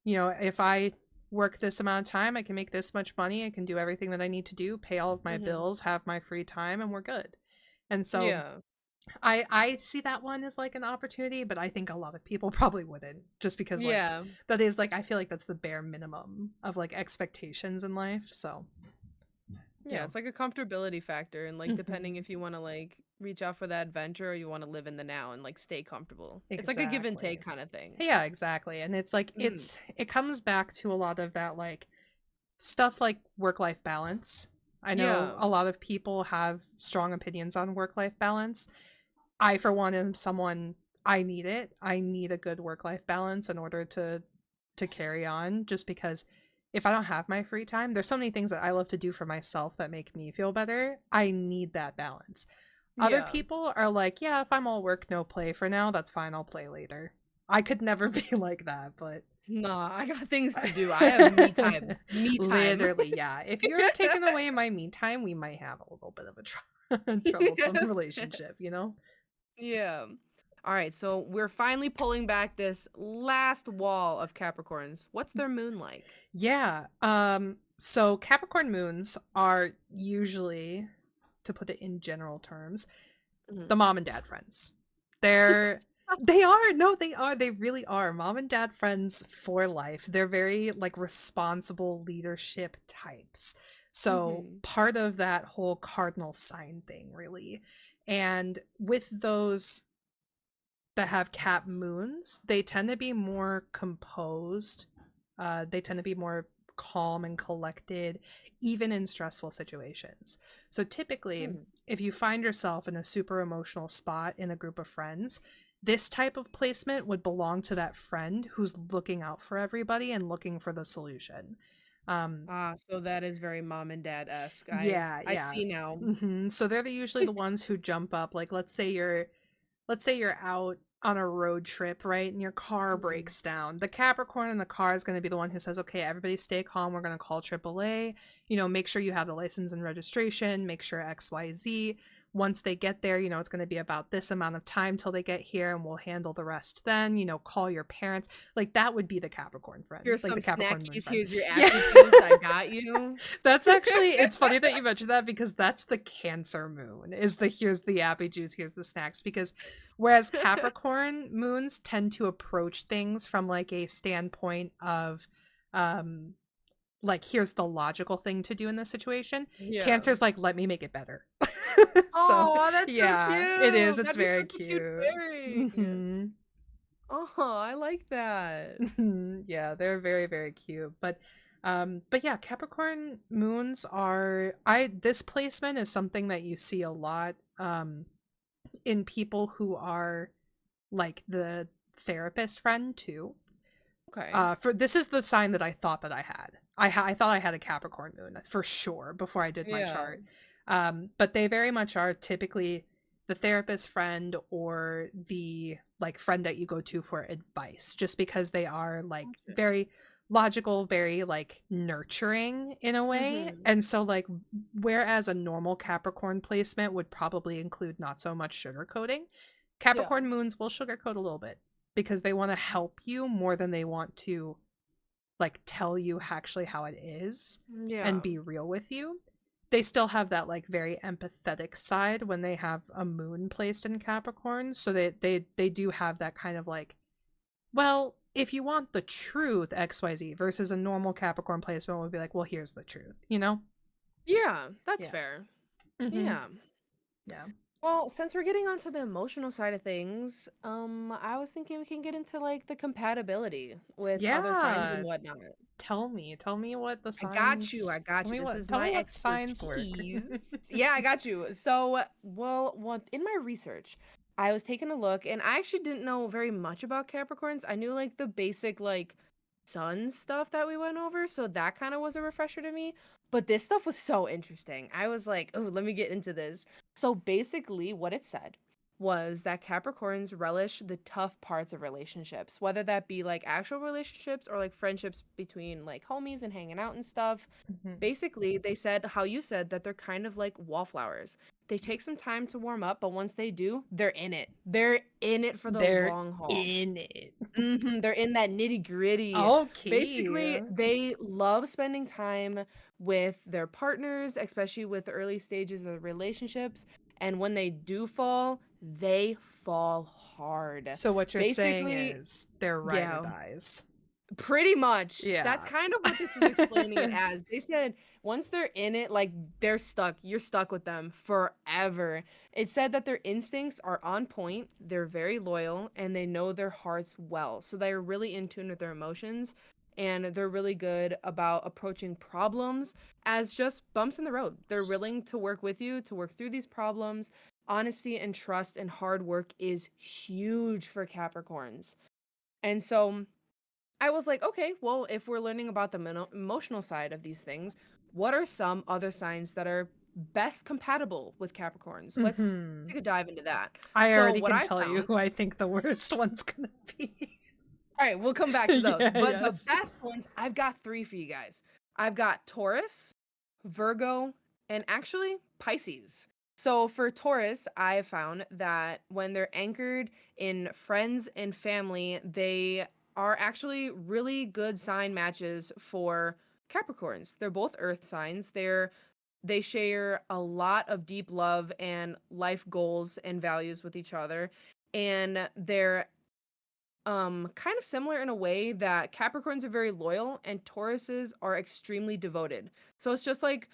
[SPEAKER 1] If I work this amount of time, I can make this much money. I can do everything that I need to do, pay all of my
[SPEAKER 2] Hmm.
[SPEAKER 1] bills, have my free time, and we're good. And so
[SPEAKER 2] Yeah.
[SPEAKER 1] I see that one as like an opportunity, but I think a lot of people probably wouldn't, just because like
[SPEAKER 2] Yeah.
[SPEAKER 1] that is like I feel like that's the bare minimum of like expectations in life. So
[SPEAKER 2] Yeah, it's like a comfortability factor, and like depending
[SPEAKER 1] Mhm.
[SPEAKER 2] if you want to like reach out for that adventure or you want to live in the now and like stay comfortable. It's like a give and take
[SPEAKER 1] Exactly.
[SPEAKER 2] kind of thing.
[SPEAKER 1] Yeah, exactly. And it's like
[SPEAKER 2] Hmm.
[SPEAKER 1] it comes back to a lot of that like stuff like work-life balance. I know
[SPEAKER 2] Yeah.
[SPEAKER 1] a lot of people have strong opinions on work-life balance. I for one am someone, I need it. I need a good work-life balance in order to carry on, just because if I don't have my free time, there's so many things that I love to do for myself that make me feel better. I need that balance. Other
[SPEAKER 2] Yeah.
[SPEAKER 1] people are like, yeah, if I'm all work, no play for now, that's fine. I'll play later. I could never be like that, but
[SPEAKER 2] Nah, I got things to do. I have me time. Me time.
[SPEAKER 1] literally, yeah. If you're taking away my me time, we might have a little bit of a troublesome relationship, you know?
[SPEAKER 2] Yeah. All right, so we're finally pulling back this last wall of Capricorns. What's their moon like?
[SPEAKER 1] Yeah. So Capricorn moons are usually, to put it in general terms,
[SPEAKER 2] Mhm.
[SPEAKER 1] the mom and dad friends. They're they are. No, they are. They really are. Mom and dad friends for life. They're very like responsible leadership types. So
[SPEAKER 2] Mhm.
[SPEAKER 1] part of that whole cardinal sign thing, really. And with those that have cap moons, they tend to be more composed. They tend to be more calm and collected, even in stressful situations. So typically,
[SPEAKER 2] Mhm.
[SPEAKER 1] if you find yourself in a super emotional spot in a group of friends, this type of placement would belong to that friend who's looking out for everybody and looking for the solution. Um,
[SPEAKER 2] Ah, so that is very mom and dad-esque. I
[SPEAKER 1] yeah,
[SPEAKER 2] I
[SPEAKER 1] yeah.
[SPEAKER 2] see now.
[SPEAKER 1] So they're usually the ones who jump up. Like, let's say you're out on a road trip, right? And your car
[SPEAKER 2] Mhm.
[SPEAKER 1] breaks down. The Capricorn in the car is going to be the one who says, okay, everybody stay calm. We're going to call AAA. Make sure you have the license and registration, make sure XYZ. Once they get there, it's going to be about this amount of time till they get here, and we'll handle the rest then. Call your parents. Like, that would be the Capricorn friend,
[SPEAKER 2] Here's
[SPEAKER 1] like
[SPEAKER 2] some
[SPEAKER 1] the Capricorn moon
[SPEAKER 2] snackies.
[SPEAKER 1] friend.
[SPEAKER 2] Here's your
[SPEAKER 1] Yeah.
[SPEAKER 2] apple juice. I got you.
[SPEAKER 1] That's actually, it's funny that you mentioned that, because that's the Cancer moon, is the here's the appy juice, here's the snacks. Because whereas Capricorn moons tend to approach things from like a standpoint of um like, here's the logical thing to do in this situation,
[SPEAKER 2] Yeah.
[SPEAKER 1] Cancer's like, let me make it better. So
[SPEAKER 2] Oh, that's so
[SPEAKER 1] yeah, it is,
[SPEAKER 2] cute.
[SPEAKER 1] it's
[SPEAKER 2] That'd be
[SPEAKER 1] very
[SPEAKER 2] such a cute
[SPEAKER 1] cute.
[SPEAKER 2] pairing.
[SPEAKER 1] Hmm.
[SPEAKER 2] Oh, I like that.
[SPEAKER 1] Yeah, they're very, very cute. But yeah, Capricorn moons are, I this placement is something that you see a lot in people who are like the therapist friend too.
[SPEAKER 2] Okay.
[SPEAKER 1] For this is the sign that I thought that I had. I thought I had a Capricorn moon for sure before I did my
[SPEAKER 2] Yeah.
[SPEAKER 1] chart. But they very much are typically the therapist friend or the like friend that you go to for advice, just because they are like
[SPEAKER 2] Gotcha.
[SPEAKER 1] very logical, very like nurturing in a way.
[SPEAKER 2] Mhm.
[SPEAKER 1] And so like, whereas a normal Capricorn placement would probably include not so much sugarcoating,
[SPEAKER 2] Yeah.
[SPEAKER 1] Capricorn moons will sugarcoat a little bit, because they want to help you more than they want to like tell you actually how it is and
[SPEAKER 2] Yeah.
[SPEAKER 1] be real with you. They still have that like very empathetic side when they have a moon placed in Capricorn, so they do have that kind of like, well, if you want the truth, XYZ, versus a normal Capricorn placement would be like, well, here's the truth.
[SPEAKER 2] Yeah, that's
[SPEAKER 1] Yeah.
[SPEAKER 2] fair.
[SPEAKER 1] Mhm.
[SPEAKER 2] Yeah.
[SPEAKER 1] Yeah.
[SPEAKER 2] Well, since we're getting onto the emotional side of things, I was thinking we can get into like the compatibility with other signs and
[SPEAKER 1] Yeah.
[SPEAKER 2] whatnot.
[SPEAKER 1] Tell me what the
[SPEAKER 2] I got you.
[SPEAKER 1] signs.
[SPEAKER 2] I got you. This is
[SPEAKER 1] Tell
[SPEAKER 2] my
[SPEAKER 1] me what signs work.
[SPEAKER 2] expertise. Yeah, I got you. So, well, what in my research, I was taking a look and I actually didn't know very much about Capricorns. I knew like the basic like sun stuff that we went over, so that kind of was a refresher to me. But this stuff was so interesting. I was like, "Oh, let me get into this." So, basically what it said was that Capricorns relish the tough parts of relationships, whether that be like actual relationships or like friendships between like homies and hanging out and stuff.
[SPEAKER 1] Mhm.
[SPEAKER 2] Basically, they said how you said that they're kind of like wallflowers. They take some time to warm up, but once they do, they're in it. They're in it for the
[SPEAKER 1] They're
[SPEAKER 2] long haul.
[SPEAKER 1] in it.
[SPEAKER 2] They're in that nitty-gritty. Basically,
[SPEAKER 1] Okay.
[SPEAKER 2] they love spending time with their partners, especially with the early stages of the relationships. And when they do fall, they fall hard.
[SPEAKER 1] So what you're saying
[SPEAKER 2] Basically,
[SPEAKER 1] is they're ride or
[SPEAKER 2] yeah.
[SPEAKER 1] dies.
[SPEAKER 2] Pretty much. That's
[SPEAKER 1] Yeah.
[SPEAKER 2] kind of what this is explaining it as. They said once they're in it, like they're stuck. You're stuck with them forever. It said that their instincts are on point, they're very loyal, and they know their hearts well. So they're really in tune with their emotions, and they're really good about approaching problems as just bumps in the road. They're willing to work with you to work through these problems. Honesty and trust and hard work is huge for Capricorns. And so I was like, okay, well, if we're learning about the emotional side of these things, what are some other signs that are best compatible with Capricorns? Let's
[SPEAKER 1] Hmm.
[SPEAKER 2] take a dive into that.
[SPEAKER 1] I
[SPEAKER 2] So,
[SPEAKER 1] already
[SPEAKER 2] what
[SPEAKER 1] can
[SPEAKER 2] I
[SPEAKER 1] tell you
[SPEAKER 2] found,
[SPEAKER 1] who I think the worst one's gonna be.
[SPEAKER 2] all right, we'll come back to those,
[SPEAKER 1] Yeah,
[SPEAKER 2] but the
[SPEAKER 1] yes.
[SPEAKER 2] best ones, I've got three for you guys. I've got Taurus, Virgo, and actually Pisces. So, for Taurus, I have found that when they're anchored in friends and family, they are actually really good sign matches for Capricorns. They're both earth signs. They share a lot of deep love and life goals and values with each other, and they're kind of similar in a way that Capricorns are very loyal and Tauruses are extremely devoted. So it's just like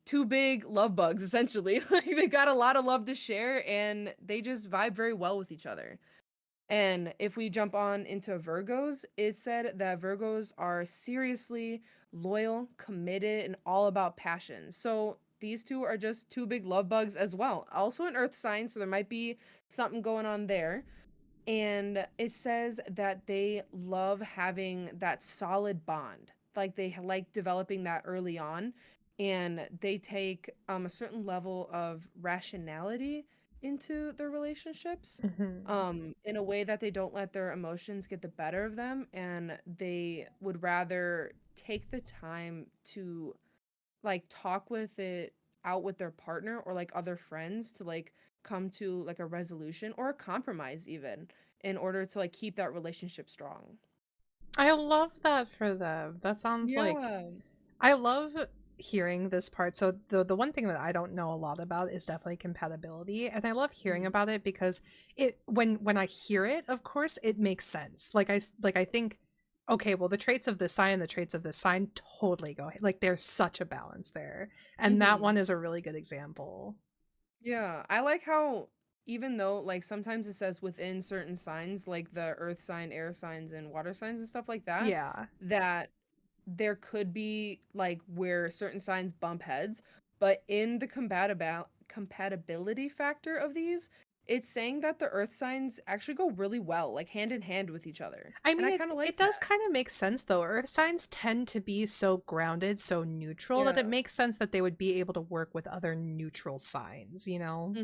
[SPEAKER 2] two big love bugs essentially. Like they got a lot of love to share and they just vibe very well with each other. And if we jump on into Virgos, it said that Virgos are seriously loyal, committed, and all about passion. So these two are just two big love bugs as well. Also an earth sign, so there might be something going on there. And it says that they love having that solid bond. Like they like developing that early on. And they take a certain level of rationality into their relationships
[SPEAKER 1] Mhm.
[SPEAKER 2] in a way that they don't let their emotions get the better of them. And they would rather take the time to like talk with it out with their partner or like other friends to like come to like a resolution or a compromise even in order to like keep that relationship strong.
[SPEAKER 1] I love that for them. That sounds like
[SPEAKER 2] Yeah.
[SPEAKER 1] I love hearing this part. So the one thing that I don't know a lot about is definitely compatibility, and I love hearing
[SPEAKER 2] Mhm.
[SPEAKER 1] about it because it when I hear it, of course, it makes sense. Like I think, okay, well, the traits of this sign, the traits of this sign totally go like there's such a balance there, and that
[SPEAKER 2] Mhm.
[SPEAKER 1] one is a really good example.
[SPEAKER 2] Yeah, I like how even though like sometimes it says within certain signs like the earth sign, air signs and water signs and stuff like that
[SPEAKER 1] Yeah.
[SPEAKER 2] that there could be like where certain signs bump heads, but in the compatibility factor of these, it's saying that the earth signs actually go really well, like hand in hand with each other.
[SPEAKER 1] I
[SPEAKER 2] And
[SPEAKER 1] mean,
[SPEAKER 2] I
[SPEAKER 1] it
[SPEAKER 2] kind of
[SPEAKER 1] it
[SPEAKER 2] like
[SPEAKER 1] does
[SPEAKER 2] that.
[SPEAKER 1] kind of make sense though. Earth signs tend to be so grounded, so neutral that
[SPEAKER 2] Yeah.
[SPEAKER 1] it makes sense that they would be able to work with other neutral signs, you know?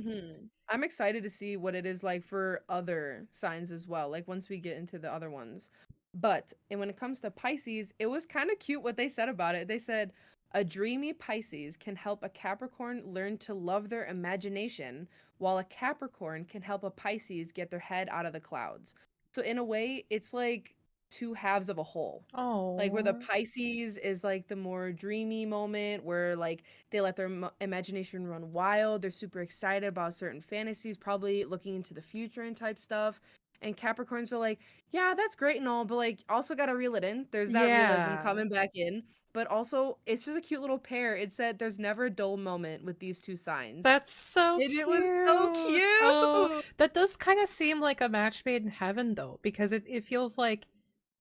[SPEAKER 2] I'm excited to see what it is like for other signs as well, like once we get into the other ones. But and when it comes to Pisces, it was kind of cute what they said about it. They said a dreamy Pisces can help a Capricorn learn to love their imagination, while a Capricorn can help a Pisces get their head out of the clouds. So in a way, it's like two halves of a whole. Like where the
[SPEAKER 1] Oh.
[SPEAKER 2] Pisces is like the more dreamy moment where like they let their imagination run wild. They're super excited about certain fantasies, probably looking into the future and type stuff. And Capricorns are like, yeah, that's great and all, but like also got to reel it in. There's that realism
[SPEAKER 1] Yeah.
[SPEAKER 2] coming back in. But also, it's just a cute little pair. It said there's never a dull moment with these two signs.
[SPEAKER 1] That's so
[SPEAKER 2] And it was so
[SPEAKER 1] cute. Oh,
[SPEAKER 2] cute.
[SPEAKER 1] that does kind of seem like a match made in heaven though, because it feels like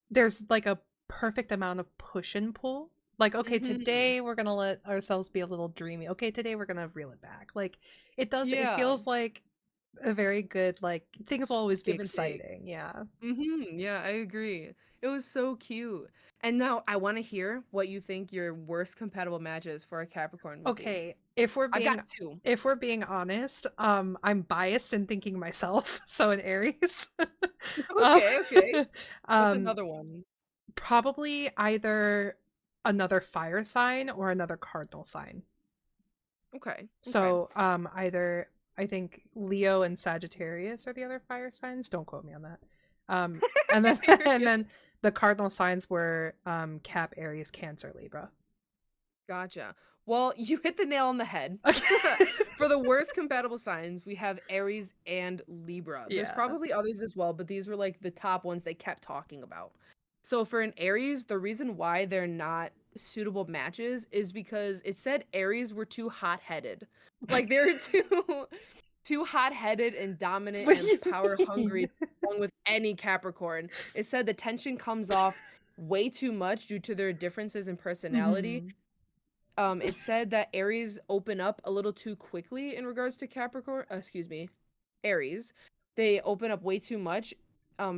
[SPEAKER 1] there's like a perfect amount of push and pull. Like, okay,
[SPEAKER 2] Mm-hmm.
[SPEAKER 1] today we're gonna let ourselves be a little dreamy. Okay, today we're gonna reel it back. Like, it
[SPEAKER 2] Yeah.
[SPEAKER 1] feels like a very good, like, things will always be
[SPEAKER 2] Give and take.
[SPEAKER 1] exciting. Yeah.
[SPEAKER 2] Yeah, I agree. It was so cute. And now I want to hear what you think your worst compatible matches for a Capricorn would be.
[SPEAKER 1] Okay,
[SPEAKER 2] I've got two.
[SPEAKER 1] if we're being honest, I'm biased in thinking myself, so an Aries. um,
[SPEAKER 2] Okay, okay. What's
[SPEAKER 1] um,
[SPEAKER 2] another one?
[SPEAKER 1] probably either another fire sign or another cardinal sign.
[SPEAKER 2] Okay, okay.
[SPEAKER 1] So, either I think Leo and Sagittarius are the other fire signs. Don't quote me on that. And then
[SPEAKER 2] You're
[SPEAKER 1] and
[SPEAKER 2] good.
[SPEAKER 1] then the cardinal signs were Cap, Aries, Cancer, Libra.
[SPEAKER 2] Gotcha. Well, you hit the nail on the head.
[SPEAKER 1] Okay.
[SPEAKER 2] For the worst compatible signs, we have Aries and Libra. There's
[SPEAKER 1] Yeah.
[SPEAKER 2] probably others as well, but these were like the top ones they kept talking about. So for an Aries, the reason why they're not suitable matches is because it said Aries were too hot-headed. Like they're too hot-headed and dominant
[SPEAKER 1] What do
[SPEAKER 2] and
[SPEAKER 1] you
[SPEAKER 2] power hungry
[SPEAKER 1] mean?
[SPEAKER 2] along with any Capricorn. It said the tension comes off way too much due to their differences in personality.
[SPEAKER 1] Mhm.
[SPEAKER 2] It said that Aries open up a little too quickly in regards to Capricorn. Excuse me, Aries. They open up way too much,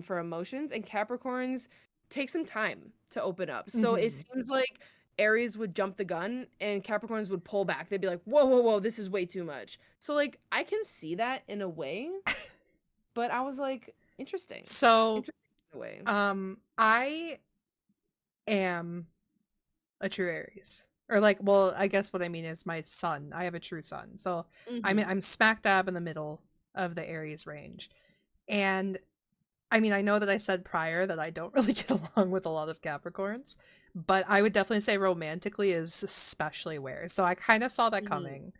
[SPEAKER 2] for emotions, and Capricorns take some time to open up. So it
[SPEAKER 1] Mhm.
[SPEAKER 2] seems like Aries would jump the gun, and Capricorns would pull back. They'd be like, "Whoa, whoa, whoa! This is way too much." So like, I can see that in a way, but I was like, interesting,
[SPEAKER 1] So,
[SPEAKER 2] interesting in a way.
[SPEAKER 1] I am a true Aries. Or like, well, I guess what I mean is my sun. I have a true sun. So
[SPEAKER 2] Mm-hmm.
[SPEAKER 1] I'm smack dab in the middle of the Aries range. And I mean, I know that I said prior that I don't really get along with a lot of Capricorns, but I would definitely say romantically is especially where. So I kind of saw that
[SPEAKER 2] Mm-hmm.
[SPEAKER 1] coming.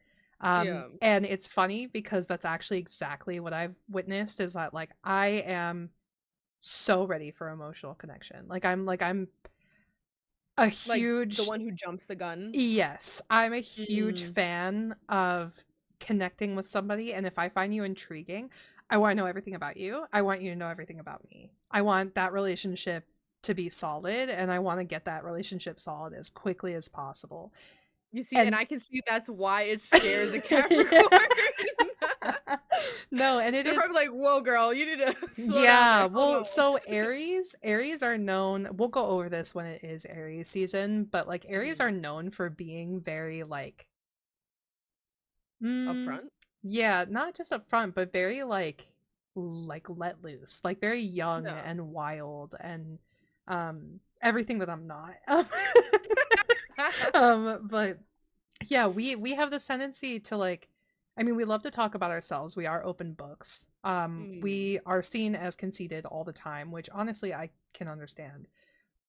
[SPEAKER 2] Yeah.
[SPEAKER 1] And it's funny because that's actually exactly what I've witnessed is that like I am so ready for emotional connection. I'm a
[SPEAKER 2] Like the
[SPEAKER 1] huge
[SPEAKER 2] one who jumps the gun.
[SPEAKER 1] yes, I'm a huge
[SPEAKER 2] Mm.
[SPEAKER 1] fan of connecting with somebody, and if I find you intriguing, I want to know everything about you. I want you to know everything about me. I want that relationship to be solid, and I want to get that relationship solid as quickly as possible.
[SPEAKER 2] You see, and
[SPEAKER 1] And
[SPEAKER 2] I can see that's why it scares a Capricorn.
[SPEAKER 1] yeah. No, and it
[SPEAKER 2] They're
[SPEAKER 1] is
[SPEAKER 2] probably like, "Whoa, girl, you need to slow down
[SPEAKER 1] yeah,
[SPEAKER 2] there. Hold
[SPEAKER 1] well,
[SPEAKER 2] on."
[SPEAKER 1] so Aries are known, we'll go over this when it is Aries season, but like Aries
[SPEAKER 2] Mhm.
[SPEAKER 1] are known for being very mm,
[SPEAKER 2] Upfront?
[SPEAKER 1] yeah, not just up front, but very like let loose, like very young
[SPEAKER 2] Yeah.
[SPEAKER 1] and wild and everything that I'm not. But yeah, we have this tendency to like I mean, we love to talk about ourselves. We are open books.
[SPEAKER 2] Mm.
[SPEAKER 1] We are seen as conceited all the time, which honestly I can understand.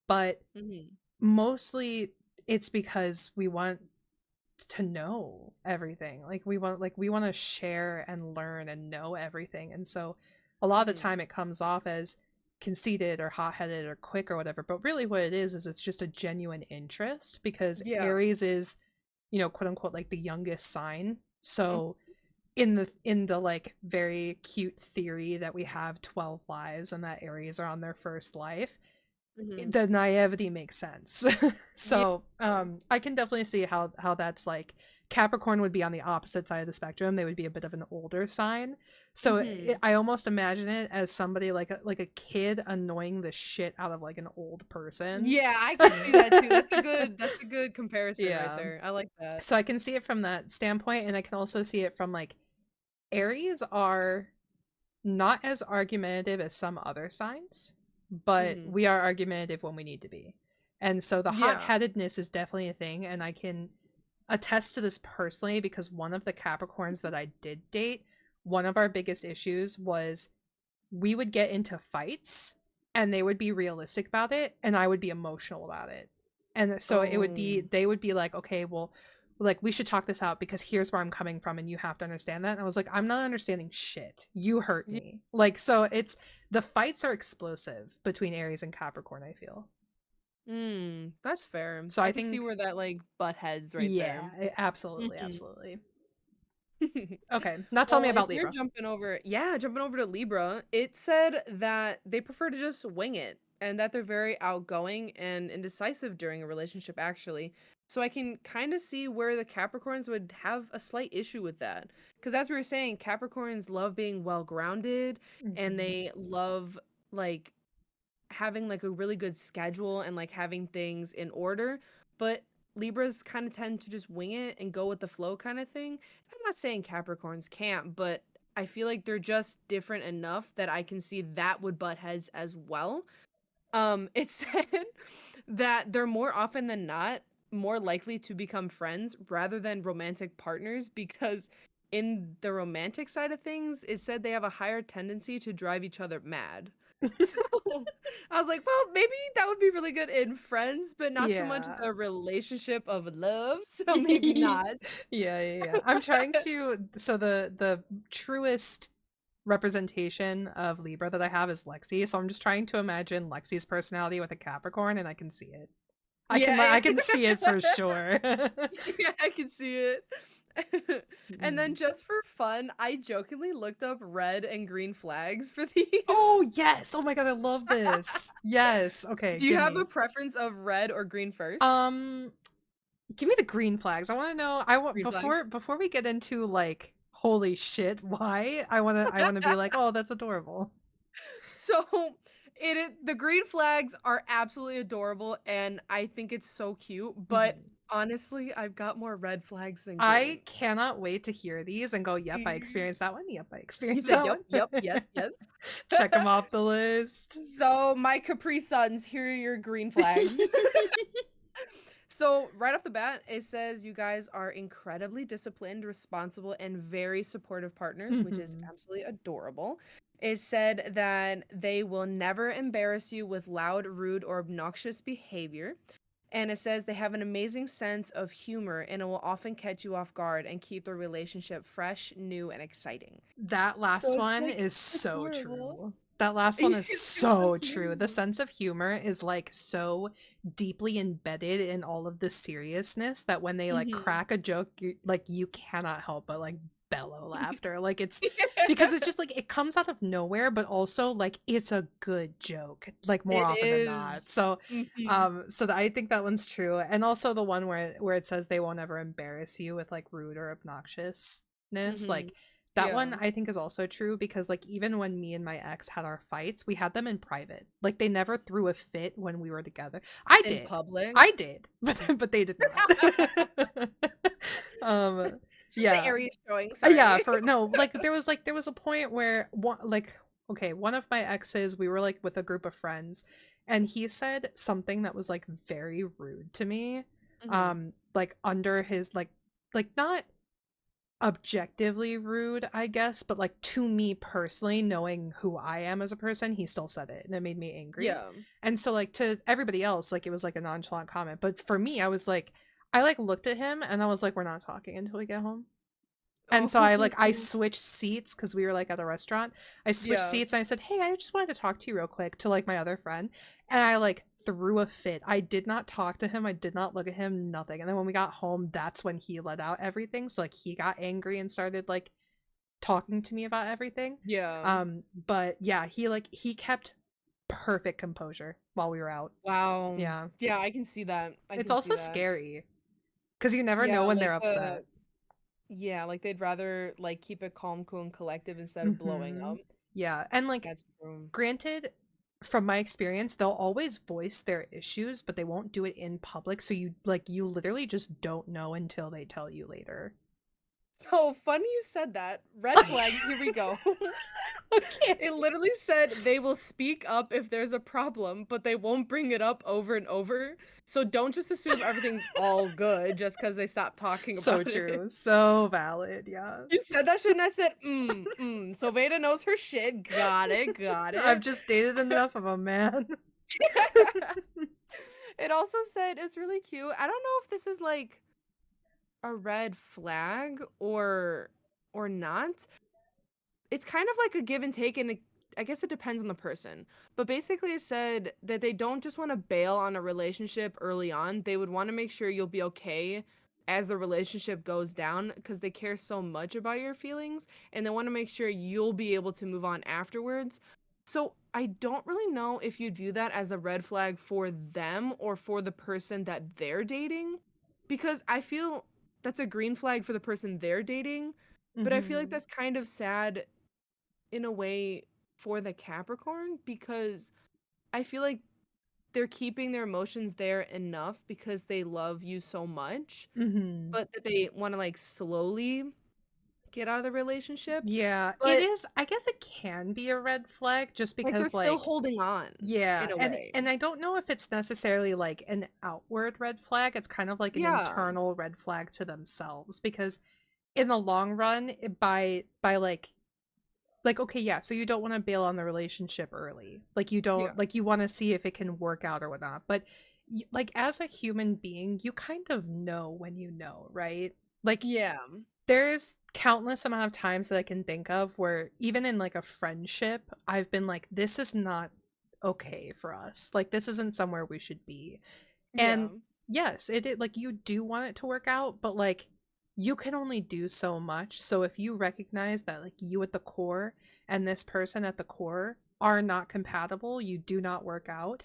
[SPEAKER 1] But
[SPEAKER 2] Mhm.
[SPEAKER 1] mostly it's because we want to know everything. Like we want to share and learn and know everything. And so a lot of the
[SPEAKER 2] Mhm.
[SPEAKER 1] time it comes off as conceited or hot-headed or quick or whatever, but really what it is it's just a genuine interest because
[SPEAKER 2] Yeah.
[SPEAKER 1] Aries is, you know, quote unquote like the youngest sign.
[SPEAKER 2] Mm.
[SPEAKER 1] So in the like very cute theory that we have 12 lives and that Aries are on their first life,
[SPEAKER 2] Mhm.
[SPEAKER 1] the naivety makes sense.
[SPEAKER 2] Yeah.
[SPEAKER 1] So I can definitely see how that's like Capricorn would be on the opposite side of the spectrum. They would be a bit of an older sign. So
[SPEAKER 2] Mhm.
[SPEAKER 1] I almost imagine it as somebody like a kid annoying the shit out of like an old person.
[SPEAKER 2] Yeah, I could see that too. That's a good comparison right
[SPEAKER 1] Yeah.
[SPEAKER 2] there. I like that.
[SPEAKER 1] So I can see it from that standpoint, and I can also see it from like Aries are not as argumentative as some other signs, but
[SPEAKER 2] Mhm.
[SPEAKER 1] we are argumentative when we need to be. And so the hot
[SPEAKER 2] Yeah.
[SPEAKER 1] headedness is definitely a thing. And I can attest to this personally because one of the Capricorns that I did date, one of our biggest issues was we would get into fights and they would be realistic about it and I would be emotional about it. And so it would be
[SPEAKER 2] Oh.
[SPEAKER 1] they would be like, "Okay, well, like we should talk this out because here's where I'm coming from and you have to understand that." And I was like, "I'm not understanding shit. You hurt
[SPEAKER 2] Yeah.
[SPEAKER 1] me." Like so it's the fights are explosive between Aries and Capricorn, I feel.
[SPEAKER 2] That's fair.
[SPEAKER 1] So
[SPEAKER 2] I
[SPEAKER 1] I
[SPEAKER 2] can see
[SPEAKER 1] think
[SPEAKER 2] where that like butt heads right there.
[SPEAKER 1] yeah, absolutely,
[SPEAKER 2] Mhm.
[SPEAKER 1] absolutely. Okay, now tell me
[SPEAKER 2] Well, if
[SPEAKER 1] about
[SPEAKER 2] we're
[SPEAKER 1] Libra.
[SPEAKER 2] jumping over to Libra, it said that they prefer to just wing it and that they're very outgoing and indecisive during a relationship, actually. So I can kind of see where the Capricorns would have a slight issue with that. Because as we were saying, Capricorns love being well grounded and
[SPEAKER 1] Mhm.
[SPEAKER 2] they love like having like a really good schedule and like having things in order. But Libras kind of tend to just wing it and go with the flow kind of thing. I'm not saying Capricorns can't, but I feel like they're just different enough that I can see that would butt heads as well. It said that they're more often than not more likely to become friends rather than romantic partners because in the romantic side of things, it said they have a higher tendency to drive each other mad. So I was like, well, maybe that would be really good in friends, but not so much
[SPEAKER 1] Yeah.
[SPEAKER 2] the relationship of love. So maybe not.
[SPEAKER 1] Yeah. I'm trying to so the truest representation of Libra that I have is Lexi, so I'm just trying to imagine Lexi's personality with a Capricorn and I can see it. I
[SPEAKER 2] Yeah.
[SPEAKER 1] can see it for sure.
[SPEAKER 2] Yeah, I can see it. And then
[SPEAKER 1] Mm.
[SPEAKER 2] just for fun, I jokingly looked up red and green flags for these.
[SPEAKER 1] Oh, yes. Oh my God, I love this. Yes. Okay,
[SPEAKER 2] Do you
[SPEAKER 1] give
[SPEAKER 2] have a
[SPEAKER 1] me.
[SPEAKER 2] preference of red or green first?
[SPEAKER 1] Um, Give me the green flags. I want to know. I want
[SPEAKER 2] Green flags.
[SPEAKER 1] before we get into like holy shit, why? I want to be like, "Oh, that's adorable."
[SPEAKER 2] So the green flags are absolutely adorable and I think it's so cute, but
[SPEAKER 1] Mhm.
[SPEAKER 2] honestly, I've got more red flags than green.
[SPEAKER 1] I cannot wait to hear these and go, "Yep, I
[SPEAKER 2] You
[SPEAKER 1] experienced that one. Yep, I experienced
[SPEAKER 2] said,
[SPEAKER 1] that
[SPEAKER 2] yep,
[SPEAKER 1] one."
[SPEAKER 2] yep, yes, yes.
[SPEAKER 1] Check them off the list.
[SPEAKER 2] So, my Capri Suns, here are your green flags. So, right off the bat, it says you guys are incredibly disciplined, responsible, and very supportive partners, which is
[SPEAKER 1] Mhm.
[SPEAKER 2] absolutely adorable. It said that they will never embarrass you with loud, rude, or obnoxious behavior. And it says they have an amazing sense of humor and it will often catch you off guard and keep the relationship fresh, new, and exciting.
[SPEAKER 1] That
[SPEAKER 2] So
[SPEAKER 1] last
[SPEAKER 2] it's
[SPEAKER 1] one
[SPEAKER 2] like
[SPEAKER 1] is so
[SPEAKER 2] adorable.
[SPEAKER 1] true. That last one is
[SPEAKER 2] It's so
[SPEAKER 1] so true. The
[SPEAKER 2] cute.
[SPEAKER 1] sense of humor is like so deeply embedded in all of the seriousness that when they like
[SPEAKER 2] Mhm.
[SPEAKER 1] crack a joke, you cannot help but like bellow laughter. Like it's because it's just like it comes out of nowhere, but also like it's a good joke, like more
[SPEAKER 2] It
[SPEAKER 1] often than not.
[SPEAKER 2] is.
[SPEAKER 1] So
[SPEAKER 2] Mhm.
[SPEAKER 1] I think that one's true. And also the one where it says they won't ever embarrass you with like rude or obnoxiousness.
[SPEAKER 2] Mhm.
[SPEAKER 1] Like that
[SPEAKER 2] Yeah.
[SPEAKER 1] one I think is also true because like even when me and my ex had our fights, we had them in private. Like they never threw a fit when we were together. I
[SPEAKER 2] In
[SPEAKER 1] did.
[SPEAKER 2] public.
[SPEAKER 1] I did, but they did not. um
[SPEAKER 2] It's just the
[SPEAKER 1] yeah.
[SPEAKER 2] Aries showing,
[SPEAKER 1] Yeah,
[SPEAKER 2] sorry.
[SPEAKER 1] for no, like there was a point where one like okay, one of my exes, we were like with a group of friends and he said something that was like very rude to me.
[SPEAKER 2] Mhm.
[SPEAKER 1] Like under his like not objectively rude, I guess, but like to me personally, knowing who I am as a person, he still said it and it made me angry.
[SPEAKER 2] Yeah.
[SPEAKER 1] And so like to everybody else, like it was like a nonchalant comment. But for me, I like looked at him and I was like, we're not talking until we get home. And so I
[SPEAKER 2] Oh.
[SPEAKER 1] switched seats because we were like at a restaurant. I switched
[SPEAKER 2] Yeah.
[SPEAKER 1] seats and I said, "Hey, I just wanted to talk to you real quick," to like my other friend. And I like threw a fit. I did not talk to him. I did not look at him, nothing. And then when we got home, that's when he let out everything. So like he got angry and started like talking to me about everything.
[SPEAKER 2] Yeah.
[SPEAKER 1] But yeah, he kept perfect composure while we were out.
[SPEAKER 2] Wow.
[SPEAKER 1] Yeah.
[SPEAKER 2] Yeah, I can see that. I
[SPEAKER 1] It's
[SPEAKER 2] can see
[SPEAKER 1] also
[SPEAKER 2] that.
[SPEAKER 1] scary because you never know
[SPEAKER 2] Yeah,
[SPEAKER 1] when
[SPEAKER 2] like
[SPEAKER 1] they're upset.
[SPEAKER 2] like they'd rather like keep it calm, cool, and collective instead of blowing
[SPEAKER 1] Mhm.
[SPEAKER 2] up.
[SPEAKER 1] Yeah. And like
[SPEAKER 2] That's true.
[SPEAKER 1] granted, from my experience, they'll always voice their issues, but they won't do it in public. So you literally just don't know until they tell you later.
[SPEAKER 2] Oh, funny you said that. Red flags, here we go.
[SPEAKER 1] Okay.
[SPEAKER 2] It literally said they will speak up if there's a problem, but they won't bring it up over and over. So don't just assume everything's all good just because they stopped talking
[SPEAKER 1] So
[SPEAKER 2] about it.
[SPEAKER 1] true. So valid. Yeah.
[SPEAKER 2] You said that shit and I said, So Veda knows her shit. Got it, got
[SPEAKER 1] I've
[SPEAKER 2] it.
[SPEAKER 1] just dated enough of them, man.
[SPEAKER 2] It also said it's really cute. I don't know if this is like a red flag or not. It's kind of like a give and take, and I guess it depends on the person. But basically, it said that they don't just want to bail on a relationship early on. They would want to make sure you'll be okay as the relationship goes down because they care so much about your feelings and they want to make sure you'll be able to move on afterwards. So I don't really know if you'd view that as a red flag for them or for the person that they're dating, because I feel that's a green flag for the person they're dating, but I feel like
[SPEAKER 1] Hmm.
[SPEAKER 2] that's kind of sad in a way for the Capricorn, because I feel like they're keeping their emotions there enough because they love you so much,
[SPEAKER 1] Hmm.
[SPEAKER 2] but that they want to like slowly get out of the relationship.
[SPEAKER 1] Yeah, it
[SPEAKER 2] But
[SPEAKER 1] is. I guess it can be a red flag just
[SPEAKER 2] like they're
[SPEAKER 1] because,
[SPEAKER 2] still
[SPEAKER 1] like,
[SPEAKER 2] holding on
[SPEAKER 1] yeah,
[SPEAKER 2] in a way.
[SPEAKER 1] and I don't know if it's necessarily like an outward red flag. It's kind of like an
[SPEAKER 2] Yeah.
[SPEAKER 1] internal red flag to themselves because in the long run, by like okay, yeah, so you don't want to bail on the relationship early. Like you
[SPEAKER 2] Yeah.
[SPEAKER 1] don't like you want to see if it can work out or whatnot. But like as a human being, you kind of know when you know, right? Like
[SPEAKER 2] Yeah.
[SPEAKER 1] there's countless amount of times that I can think of where even in like a friendship, I've been like, this is not okay for us. Like this isn't somewhere we should be.
[SPEAKER 2] Yeah.
[SPEAKER 1] And yes, it like you do want it to work out, but like you can only do so much. So if you recognize that like you at the core and this person at the core are not compatible, you do not work out,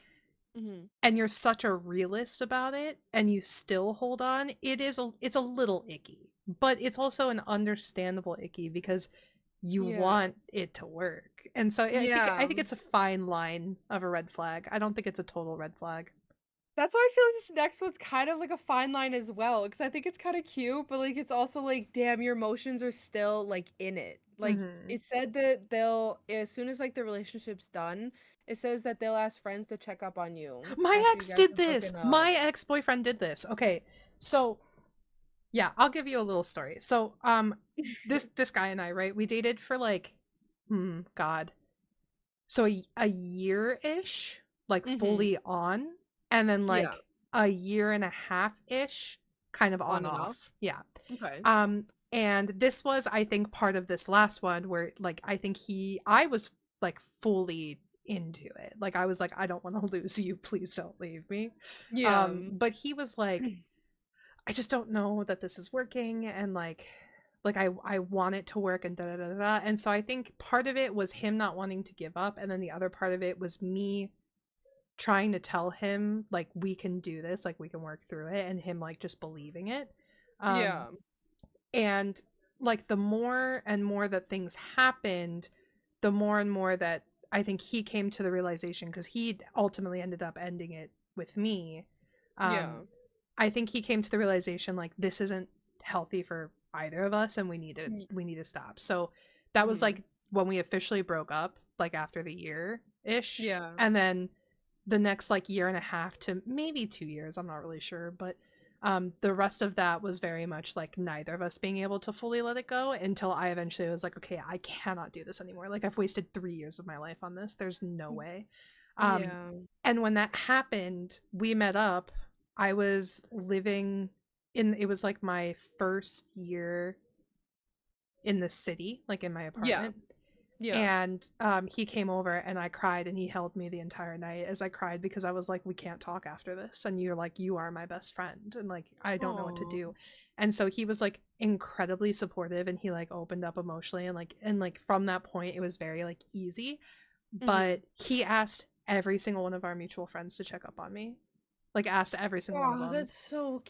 [SPEAKER 2] Mhm.
[SPEAKER 1] and you're such a realist about it and you still hold on, it's a little icky. But it's also an understandable icky because you
[SPEAKER 2] Yeah.
[SPEAKER 1] want it to work. And so I
[SPEAKER 2] Yeah.
[SPEAKER 1] think it's a fine line of a red flag. I don't think it's a total red flag.
[SPEAKER 2] That's why I feel like this next one's kind of like a fine line as well, because I think it's kind of cute, but like it's also like, damn, your emotions are still like in it. Like
[SPEAKER 1] Mhm.
[SPEAKER 2] it said that they'll, as soon as like the relationship's done, it says that they'll ask friends to check up on you
[SPEAKER 1] My
[SPEAKER 2] after you
[SPEAKER 1] ex
[SPEAKER 2] guys
[SPEAKER 1] did
[SPEAKER 2] have
[SPEAKER 1] this.
[SPEAKER 2] broken up.
[SPEAKER 1] My ex-boyfriend did this. Okay. So, yeah, I'll give you a little story. So, this guy and I, right? We dated for like god. So a year-ish, like
[SPEAKER 2] Mhm.
[SPEAKER 1] fully on, and then
[SPEAKER 2] Yeah.
[SPEAKER 1] like a year and a half-ish kind of on
[SPEAKER 2] On and off.
[SPEAKER 1] off. Yeah.
[SPEAKER 2] Okay.
[SPEAKER 1] Um and this was I think part of this last one where like I was like fully into it. Like I was like I don't want to lose you, please don't leave me.
[SPEAKER 2] Yeah.
[SPEAKER 1] But he was like I just don't know that this is working and like I want it to work and da da da da. And so I think part of it was him not wanting to give up and then the other part of it was me trying to tell him like we can do this, like we can work through it and him like just believing it. Um
[SPEAKER 2] Yeah.
[SPEAKER 1] and like the more and more that things happened, the more and more that I think he came to the realization because he ultimately ended up ending it with me. Um
[SPEAKER 2] Yeah.
[SPEAKER 1] I think he came to the realization like this isn't healthy for either of us and
[SPEAKER 2] Y-
[SPEAKER 1] we need to stop. So that was
[SPEAKER 2] Mhm.
[SPEAKER 1] like when we officially broke up, like after the year ish.
[SPEAKER 2] Yeah.
[SPEAKER 1] And then the next like year and a half to maybe 2 years, I'm not really sure, but the rest of that was very much like neither of us being able to fully let it go until I eventually was like, okay, I cannot do this anymore. Like I've wasted 3 years of my life on this. There's no way. Um,
[SPEAKER 2] Yeah.
[SPEAKER 1] and when that happened, we met up. I was living in, it was like my first year in the city, like in my
[SPEAKER 2] Yeah.
[SPEAKER 1] apartment.
[SPEAKER 2] Yeah.
[SPEAKER 1] And he came over and I cried and he held me the entire night as I cried because I was like, we can't talk after this. And you're like, you are my best friend. And like, I don't know what to
[SPEAKER 2] Oh.
[SPEAKER 1] do. And so he was like incredibly supportive and he like opened up emotionally and like from that point, it was very like easy.
[SPEAKER 2] Mhm.
[SPEAKER 1] But he asked every single one of our mutual friends to check up on me, like asked every single one of
[SPEAKER 2] Oh,
[SPEAKER 1] them.
[SPEAKER 2] that's so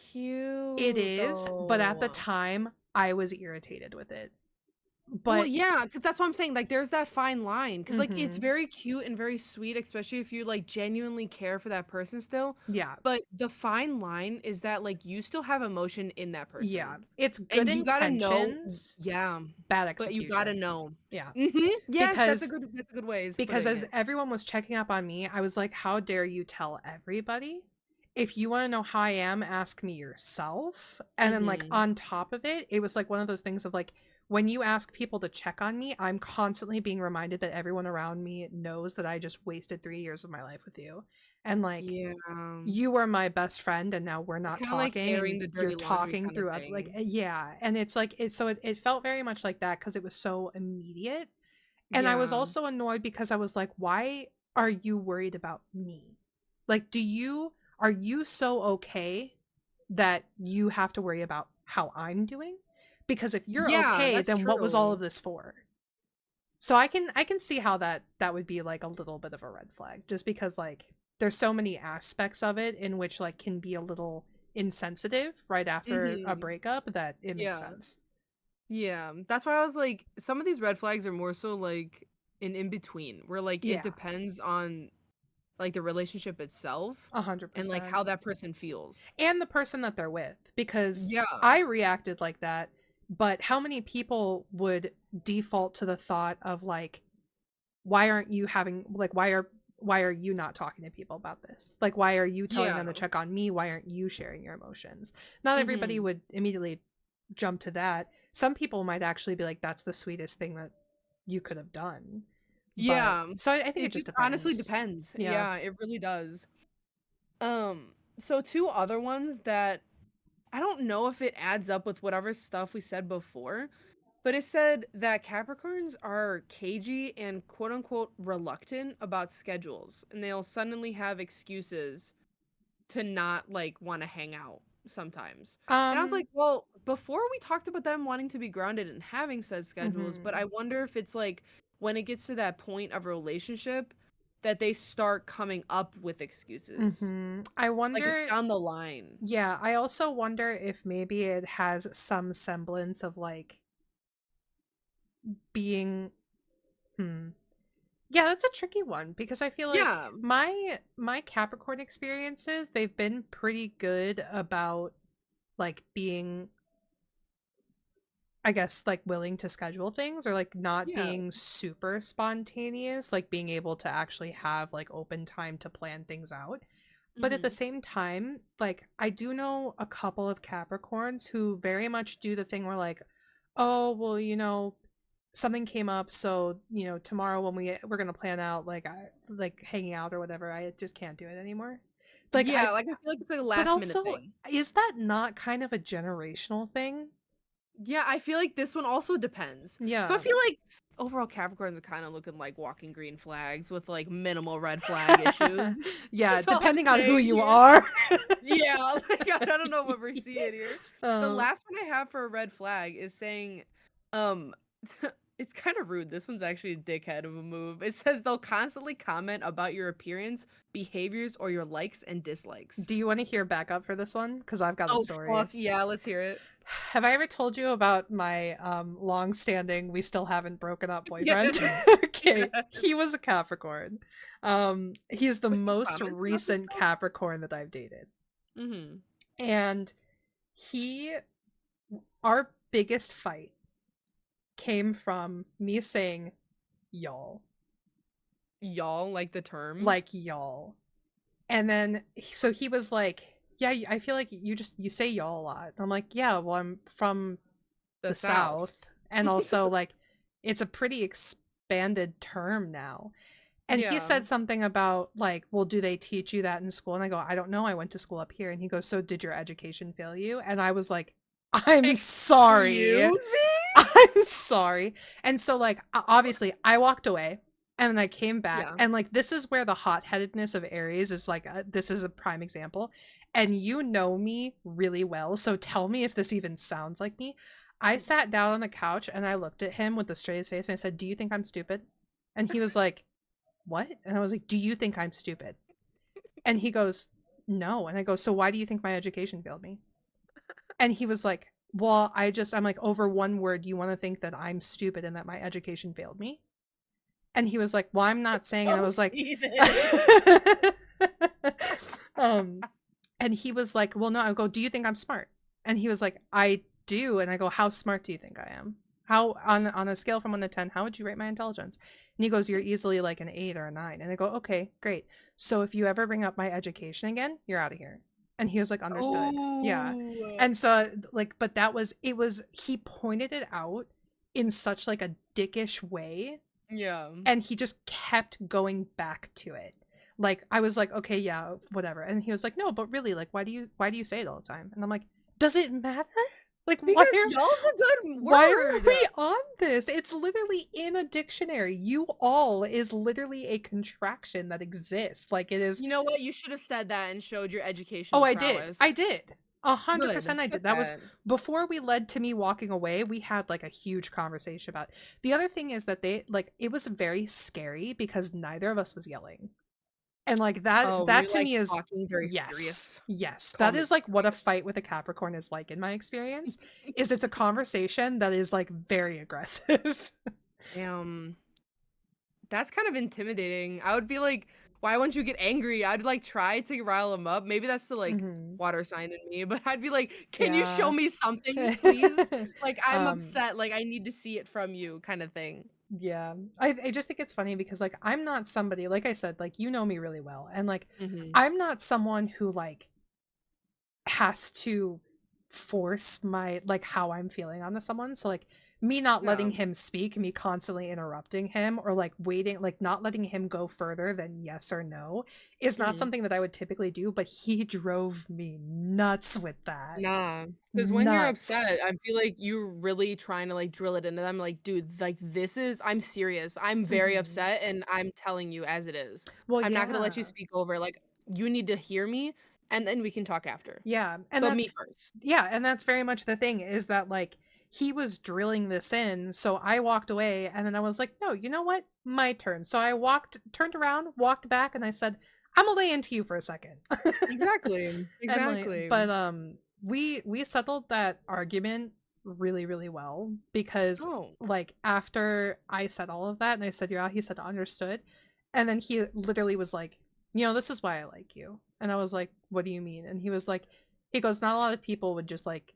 [SPEAKER 1] It
[SPEAKER 2] cute
[SPEAKER 1] is, but at the
[SPEAKER 2] though.
[SPEAKER 1] time, I was irritated with it.
[SPEAKER 2] Well,
[SPEAKER 1] But
[SPEAKER 2] yeah, because that's what I'm saying, like, there's that fine line, because like, it's
[SPEAKER 1] mhm,
[SPEAKER 2] very cute and very sweet, especially if you, like, genuinely care for that person still,
[SPEAKER 1] yeah,
[SPEAKER 2] but the fine line is that, like, you still have emotion in that
[SPEAKER 1] yeah,
[SPEAKER 2] person,
[SPEAKER 1] it's good
[SPEAKER 2] and you gotta know.
[SPEAKER 1] intentions,
[SPEAKER 2] Yeah,
[SPEAKER 1] bad
[SPEAKER 2] but you gotta
[SPEAKER 1] execution.
[SPEAKER 2] know.
[SPEAKER 1] Yeah,
[SPEAKER 2] Mhm, yes,
[SPEAKER 1] because
[SPEAKER 2] that's a good way of
[SPEAKER 1] because
[SPEAKER 2] putting
[SPEAKER 1] as
[SPEAKER 2] it.
[SPEAKER 1] everyone was checking up on me, I was like, how dare you tell everybody? If you want to know how I am, ask me yourself. And then like
[SPEAKER 2] Mhm.
[SPEAKER 1] on top of it, it was like one of those things of like when you ask people to check on me, I'm constantly being reminded that everyone around me knows that I just wasted 3 years of my life with you. And like
[SPEAKER 2] Yeah.
[SPEAKER 1] you were my best friend and now we're
[SPEAKER 2] It's
[SPEAKER 1] not
[SPEAKER 2] kinda like
[SPEAKER 1] talking
[SPEAKER 2] airing
[SPEAKER 1] and
[SPEAKER 2] the
[SPEAKER 1] you're
[SPEAKER 2] dirty laundry
[SPEAKER 1] talking
[SPEAKER 2] kinda
[SPEAKER 1] through like
[SPEAKER 2] thing.
[SPEAKER 1] yeah, and it's like it felt very much like that because it was so immediate. And I was
[SPEAKER 2] Yeah.
[SPEAKER 1] also annoyed because I was like, why are you worried about me? Like, are you so okay that you have to worry about how I'm doing? Because if you're
[SPEAKER 2] Yeah,
[SPEAKER 1] okay,
[SPEAKER 2] that's
[SPEAKER 1] then what was all
[SPEAKER 2] true.
[SPEAKER 1] of this for? So I can see how that would be like a little bit of a red flag, just because like there's so many aspects of it in which like can be a little insensitive right after a
[SPEAKER 2] Mhm.
[SPEAKER 1] breakup that it makes
[SPEAKER 2] Yeah.
[SPEAKER 1] sense.
[SPEAKER 2] Yeah. That's why I was like, some of these red flags are more so like an in between, where like it
[SPEAKER 1] Yeah,
[SPEAKER 2] depends on like the relationship itself
[SPEAKER 1] a hundred
[SPEAKER 2] and like
[SPEAKER 1] percent.
[SPEAKER 2] how that person feels.
[SPEAKER 1] And the person that they're with, because
[SPEAKER 2] Yeah.
[SPEAKER 1] I reacted like that, but how many people would default to the thought of like, why aren't you having like why are you not talking to people about this? Like, why are you telling them
[SPEAKER 2] Yeah.
[SPEAKER 1] to check on me? Why aren't you sharing your emotions? Not everybody
[SPEAKER 2] Mhm.
[SPEAKER 1] would immediately jump to that. Some people might actually be like, that's the sweetest thing that you could have done. But
[SPEAKER 2] Yeah.
[SPEAKER 1] so I think it
[SPEAKER 2] It
[SPEAKER 1] just
[SPEAKER 2] just honestly
[SPEAKER 1] depends.
[SPEAKER 2] depends.
[SPEAKER 1] Yeah.
[SPEAKER 2] Yeah, it really does. So two other ones that I don't know if it adds up with whatever stuff we said before, but it said that Capricorns are cagey and quote unquote reluctant about schedules, and they'll suddenly have excuses to not like want to hang out sometimes. And I was
[SPEAKER 1] Um.
[SPEAKER 2] like, well, before we talked about them wanting to be grounded and having said schedules, but
[SPEAKER 1] Mhm.
[SPEAKER 2] I wonder if it's like when it gets to that point of a relationship that they start coming up with excuses.
[SPEAKER 1] Mhm. I
[SPEAKER 2] Like it's
[SPEAKER 1] wonder.
[SPEAKER 2] down the line.
[SPEAKER 1] Yeah, I also wonder if maybe it has some semblance of like being. Hmm. Yeah, that's a tricky one because I feel like
[SPEAKER 2] Yeah.
[SPEAKER 1] my Capricorn experiences, they've been pretty good about like being, I guess, like willing to schedule things or like not
[SPEAKER 2] Yeah.
[SPEAKER 1] being super spontaneous, like being able to actually have like open time to plan things out. But at the
[SPEAKER 2] Mhm.
[SPEAKER 1] same time, like I do know a couple of Capricorns who very much do the thing where like, oh, well, something came up, so, tomorrow when we're going to plan out like hanging out or whatever, I just can't do it anymore. Like
[SPEAKER 2] Yeah, like I feel like it's like a
[SPEAKER 1] but
[SPEAKER 2] last minute
[SPEAKER 1] also
[SPEAKER 2] thing.
[SPEAKER 1] is that not kind of a generational thing?
[SPEAKER 2] Yeah, I feel like this one also depends. So I
[SPEAKER 1] Yeah.
[SPEAKER 2] feel like overall Capricorns are kind of looking like walking green flags with like minimal red flag issues.
[SPEAKER 1] Yeah,
[SPEAKER 2] That's all I'm
[SPEAKER 1] depending on who
[SPEAKER 2] saying
[SPEAKER 1] you
[SPEAKER 2] here.
[SPEAKER 1] are.
[SPEAKER 2] Yeah, like I don't know what we're seeing here. The
[SPEAKER 1] uh,
[SPEAKER 2] last one I have for a red flag is saying, um, it's kind of rude. This one's actually a dickhead of a move. It says they'll constantly comment about your appearance, behaviors, or your likes and dislikes.
[SPEAKER 1] do you want to hear backup for this one? Because I've got a
[SPEAKER 2] Oh
[SPEAKER 1] story.
[SPEAKER 2] fuck yeah, let's hear it.
[SPEAKER 1] Have I ever told you about my long-standing, we still haven't broken up
[SPEAKER 2] Yeah,
[SPEAKER 1] boyfriend? Okay,
[SPEAKER 2] yeah.
[SPEAKER 1] he was a Capricorn. He is the
[SPEAKER 2] What's your
[SPEAKER 1] most
[SPEAKER 2] comments about this
[SPEAKER 1] recent
[SPEAKER 2] stuff?
[SPEAKER 1] Capricorn that I've dated.
[SPEAKER 2] Mhm.
[SPEAKER 1] And he our biggest fight came from me saying y'all.
[SPEAKER 2] Y'all like the term?
[SPEAKER 1] Like y'all. And then so he was like, "Yeah, I feel like you say y'all a lot." I'm like, "Yeah, well, I'm from
[SPEAKER 2] The
[SPEAKER 1] the
[SPEAKER 2] South.
[SPEAKER 1] South, and also like it's a pretty expanded term now." And he
[SPEAKER 2] Yeah.
[SPEAKER 1] said something about like, "Well, do they teach you that in school?" And I go, "I don't know. I went to school up here." And he goes, "So did your education fail you?" And I was like, "I'm sorry.
[SPEAKER 2] Excuse me?
[SPEAKER 1] I'm sorry." And so like obviously I walked away and then I came back
[SPEAKER 2] Yeah.
[SPEAKER 1] and like this is where the hot-headedness of Aries is like this is a prime example. And you know me really well, so tell me if this even sounds like me. I sat down on the couch and I looked at him with the straightest face and I said, "Do you think I'm stupid?" And he was like, "What?" And I was like, "Do you think I'm stupid?" And he goes, "No." And I go, "So why do you think my education failed me?" And he was like, "Well, I'm like, over one word, you want to think that I'm stupid and that my education failed me?" And he was like, "Well, I'm not saying." And I
[SPEAKER 2] So
[SPEAKER 1] was like,
[SPEAKER 2] heated.
[SPEAKER 1] um, and he was like, "Well, no." I go, "Do you think I'm smart?" And he was like, "I do." And I go, "How smart do you think I am? How on a scale from 1 to 10, how would you rate my intelligence?" And he goes, "You're easily like an 8 or a 9." And I go, "Okay, great. So if you ever bring up my education again, you're out of here." And he was like, "Understood." Yeah.
[SPEAKER 2] Oh.
[SPEAKER 1] And so like, but he pointed it out in such like a dickish way,
[SPEAKER 2] Yeah.
[SPEAKER 1] and he just kept going back to it. Like I was like, "Okay, yeah, whatever." And he was like, "No, but really, like why do you say it all the time?" And I'm like, "Does it matter?" Like
[SPEAKER 2] Because y'all's a good
[SPEAKER 1] why are
[SPEAKER 2] word.
[SPEAKER 1] we on this? It's literally in a dictionary. You all is literally a contraction that exists. Like it is.
[SPEAKER 2] You know what? You should have said that and showed your
[SPEAKER 1] Oh,
[SPEAKER 2] educational
[SPEAKER 1] I did. I
[SPEAKER 2] prowess.
[SPEAKER 1] did.
[SPEAKER 2] Good.
[SPEAKER 1] 100% I
[SPEAKER 2] Fit
[SPEAKER 1] did. That was
[SPEAKER 2] that.
[SPEAKER 1] before we led to me walking away. We had like a huge conversation about it. The other thing is that they like it was very scary because neither of us was yelling. And like
[SPEAKER 2] Oh, were
[SPEAKER 1] that
[SPEAKER 2] you
[SPEAKER 1] to
[SPEAKER 2] like
[SPEAKER 1] me is
[SPEAKER 2] talking very
[SPEAKER 1] yes.
[SPEAKER 2] serious?
[SPEAKER 1] Yes. That
[SPEAKER 2] Calm and
[SPEAKER 1] is like what a
[SPEAKER 2] serious.
[SPEAKER 1] fight with a Capricorn is like in my experience. Is it's a conversation that is like very aggressive.
[SPEAKER 2] Um, that's kind of intimidating. I would be like, why won't you get angry? I'd like try to rile him up. Maybe that's the like
[SPEAKER 1] Hmm.
[SPEAKER 2] water sign in me, but I'd be like, can you show
[SPEAKER 1] Yeah.
[SPEAKER 2] me something, please? Like I'm
[SPEAKER 1] um
[SPEAKER 2] upset. Like I need to see it from you, kind of thing.
[SPEAKER 1] yeah. I just think it's funny because like I'm not somebody, like I said, like you know me really well, and like
[SPEAKER 2] Hmm.
[SPEAKER 1] I'm not someone who like has to force my like how I'm feeling onto someone. So like me not
[SPEAKER 2] Yeah.
[SPEAKER 1] letting him speak, me constantly interrupting him or like waiting, like not letting him go further than yes or no is not
[SPEAKER 2] Hmm.
[SPEAKER 1] something that I would typically do, but he drove me nuts with that.
[SPEAKER 2] Nah, because when you're upset,
[SPEAKER 1] Nuts.
[SPEAKER 2] I feel like you're really trying to like drill it into them. Like, dude, like this is, I'm serious. I'm very
[SPEAKER 1] Hmm.
[SPEAKER 2] upset and I'm telling you as it is.
[SPEAKER 1] Well,
[SPEAKER 2] I'm not gonna let you
[SPEAKER 1] yeah.
[SPEAKER 2] speak over. Like, you need to hear me and then we can talk after.
[SPEAKER 1] Yeah. And
[SPEAKER 2] But
[SPEAKER 1] that's
[SPEAKER 2] me first.
[SPEAKER 1] yeah, and that's very much the thing is that like he was drilling this in, so I walked away and then I was like, "No, you know what? My turn." So I walked turned around, walked back and I said, "I'm gonna lay into you for a second."
[SPEAKER 2] Exactly.
[SPEAKER 1] And like
[SPEAKER 2] Exactly.
[SPEAKER 1] but we settled that argument really really well because
[SPEAKER 2] Oh.
[SPEAKER 1] like after I said all of that and I said, "Yeah," he said, "Understood." And then he literally was like, "This is why I like you." And I was like, "What do you mean?" And he was like, he goes, "Not a lot of people would just like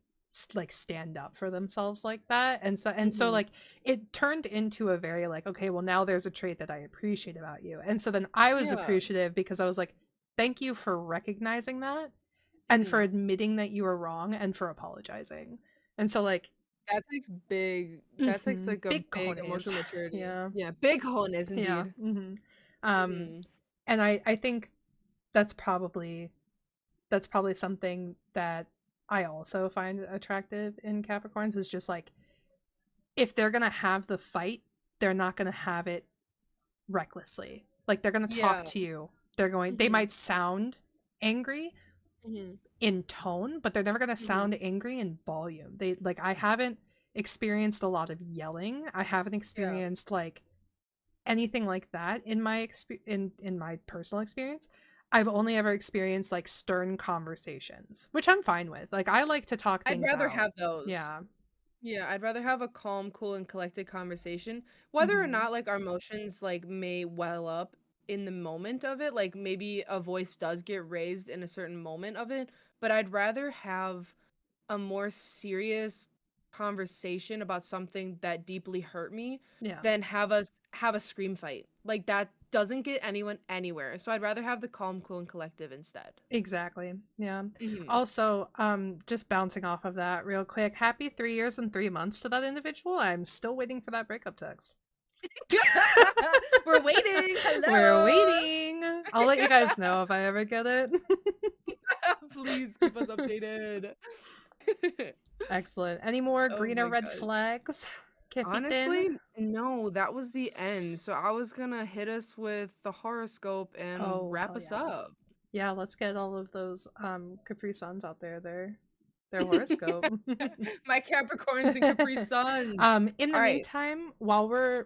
[SPEAKER 1] like stand up for themselves like that." And so
[SPEAKER 2] Hmm.
[SPEAKER 1] like it turned into a very like, okay, well now there's a trait that I appreciate about you. And so then I was
[SPEAKER 2] Yeah.
[SPEAKER 1] appreciative because I was like, "Thank you for recognizing that and for
[SPEAKER 2] Hmm.
[SPEAKER 1] admitting that you were wrong and for apologizing." And so like
[SPEAKER 2] That takes big, that takes
[SPEAKER 1] mhm,
[SPEAKER 2] like a
[SPEAKER 1] big
[SPEAKER 2] big
[SPEAKER 1] cojones.
[SPEAKER 2] emotional maturity.
[SPEAKER 1] Yeah.
[SPEAKER 2] Yeah. Big holiness
[SPEAKER 1] Yeah.
[SPEAKER 2] indeed.
[SPEAKER 1] Mhm. Um
[SPEAKER 2] Hmm.
[SPEAKER 1] and I think that's probably something that I also find attractive in Capricorns is just like if they're going to have the fight, they're not going to have it recklessly. Like they're going to talk
[SPEAKER 2] Yeah.
[SPEAKER 1] to you. They
[SPEAKER 2] Hmm.
[SPEAKER 1] might sound angry
[SPEAKER 2] Hmm.
[SPEAKER 1] in tone, but they're never going to
[SPEAKER 2] Hmm.
[SPEAKER 1] sound angry in volume. They like I haven't experienced a lot of yelling. I haven't
[SPEAKER 2] Yeah.
[SPEAKER 1] experienced like anything like that in my in my personal experience. I've only ever experienced like stern conversations, which I'm fine with. Like I like to talk
[SPEAKER 2] I'd
[SPEAKER 1] things
[SPEAKER 2] rather
[SPEAKER 1] out.
[SPEAKER 2] have those.
[SPEAKER 1] Yeah.
[SPEAKER 2] Yeah, I'd rather have a calm, cool, and collected conversation. Whether or
[SPEAKER 1] Mhm.
[SPEAKER 2] not like our emotions like may well up in the moment of it, like maybe a voice does get raised in a certain moment of it, but I'd rather have a more serious conversation about something that deeply hurt me
[SPEAKER 1] Yeah.
[SPEAKER 2] than have a scream fight. Like that doesn't get anyone anywhere. So I'd rather have the calm, cool, and collective instead.
[SPEAKER 1] Exactly. Yeah.
[SPEAKER 2] Mhm.
[SPEAKER 1] Also, just bouncing off of that real quick, happy 3 years and 3 months to that individual. I'm still waiting for that breakup text.
[SPEAKER 2] We're waiting.
[SPEAKER 1] We're
[SPEAKER 2] Hello.
[SPEAKER 1] waiting. I'll let you guys know if I ever get it.
[SPEAKER 2] Please keep us updated.
[SPEAKER 1] Excellent. Any more
[SPEAKER 2] Oh
[SPEAKER 1] green or
[SPEAKER 2] my
[SPEAKER 1] red
[SPEAKER 2] gosh.
[SPEAKER 1] flags? Captain?
[SPEAKER 2] Honestly, no, that was the end. So I was gonna hit us with the horoscope and
[SPEAKER 1] Oh,
[SPEAKER 2] wrap
[SPEAKER 1] hell
[SPEAKER 2] us
[SPEAKER 1] yeah.
[SPEAKER 2] up.
[SPEAKER 1] Yeah, let's get all of those Capri Suns out there, their horoscope.
[SPEAKER 2] My Capricorns and Capri Suns.
[SPEAKER 1] In the
[SPEAKER 2] All right.
[SPEAKER 1] meantime, while we're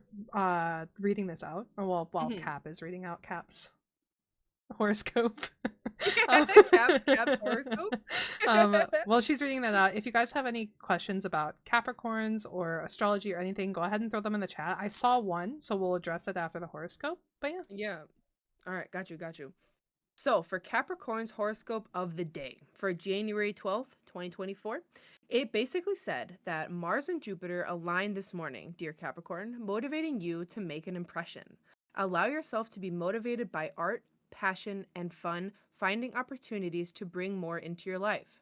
[SPEAKER 1] reading this out, or while
[SPEAKER 2] Mhm.
[SPEAKER 1] Cap is reading out Cap's horoscope.
[SPEAKER 2] Caps horoscope.
[SPEAKER 1] While she's reading that out, if you guys have any questions about Capricorns or astrology or anything, go ahead and throw them in the chat. I saw one, so we'll address it after the horoscope. But yeah.
[SPEAKER 2] Yeah. All right, got you, got you. So, for Capricorn's horoscope of the day for January 12th, 2024, it basically said that Mars and Jupiter aligned this morning, dear Capricorn, motivating you to make an impression. Allow yourself to be motivated by art, passion, and fun, finding opportunities to bring more into your life.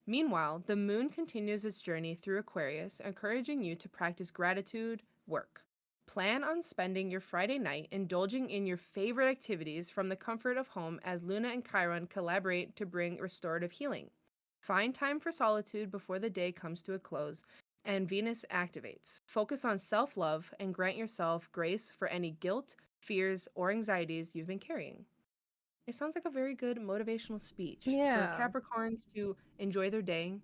[SPEAKER 2] Meanwhile, the moon continues its journey through Aquarius, encouraging you to practice gratitude, work. Plan on spending your Friday night indulging in your favorite activities from the comfort of home as Luna and Chiron collaborate to bring restorative healing. Find time for solitude before the day comes to a close, and Venus activates. Focus on self love and grant yourself grace for any guilt, fears, or anxieties you've been carrying. It sounds like a very good motivational speech for
[SPEAKER 1] Yeah.
[SPEAKER 2] Capricorns to enjoy their day,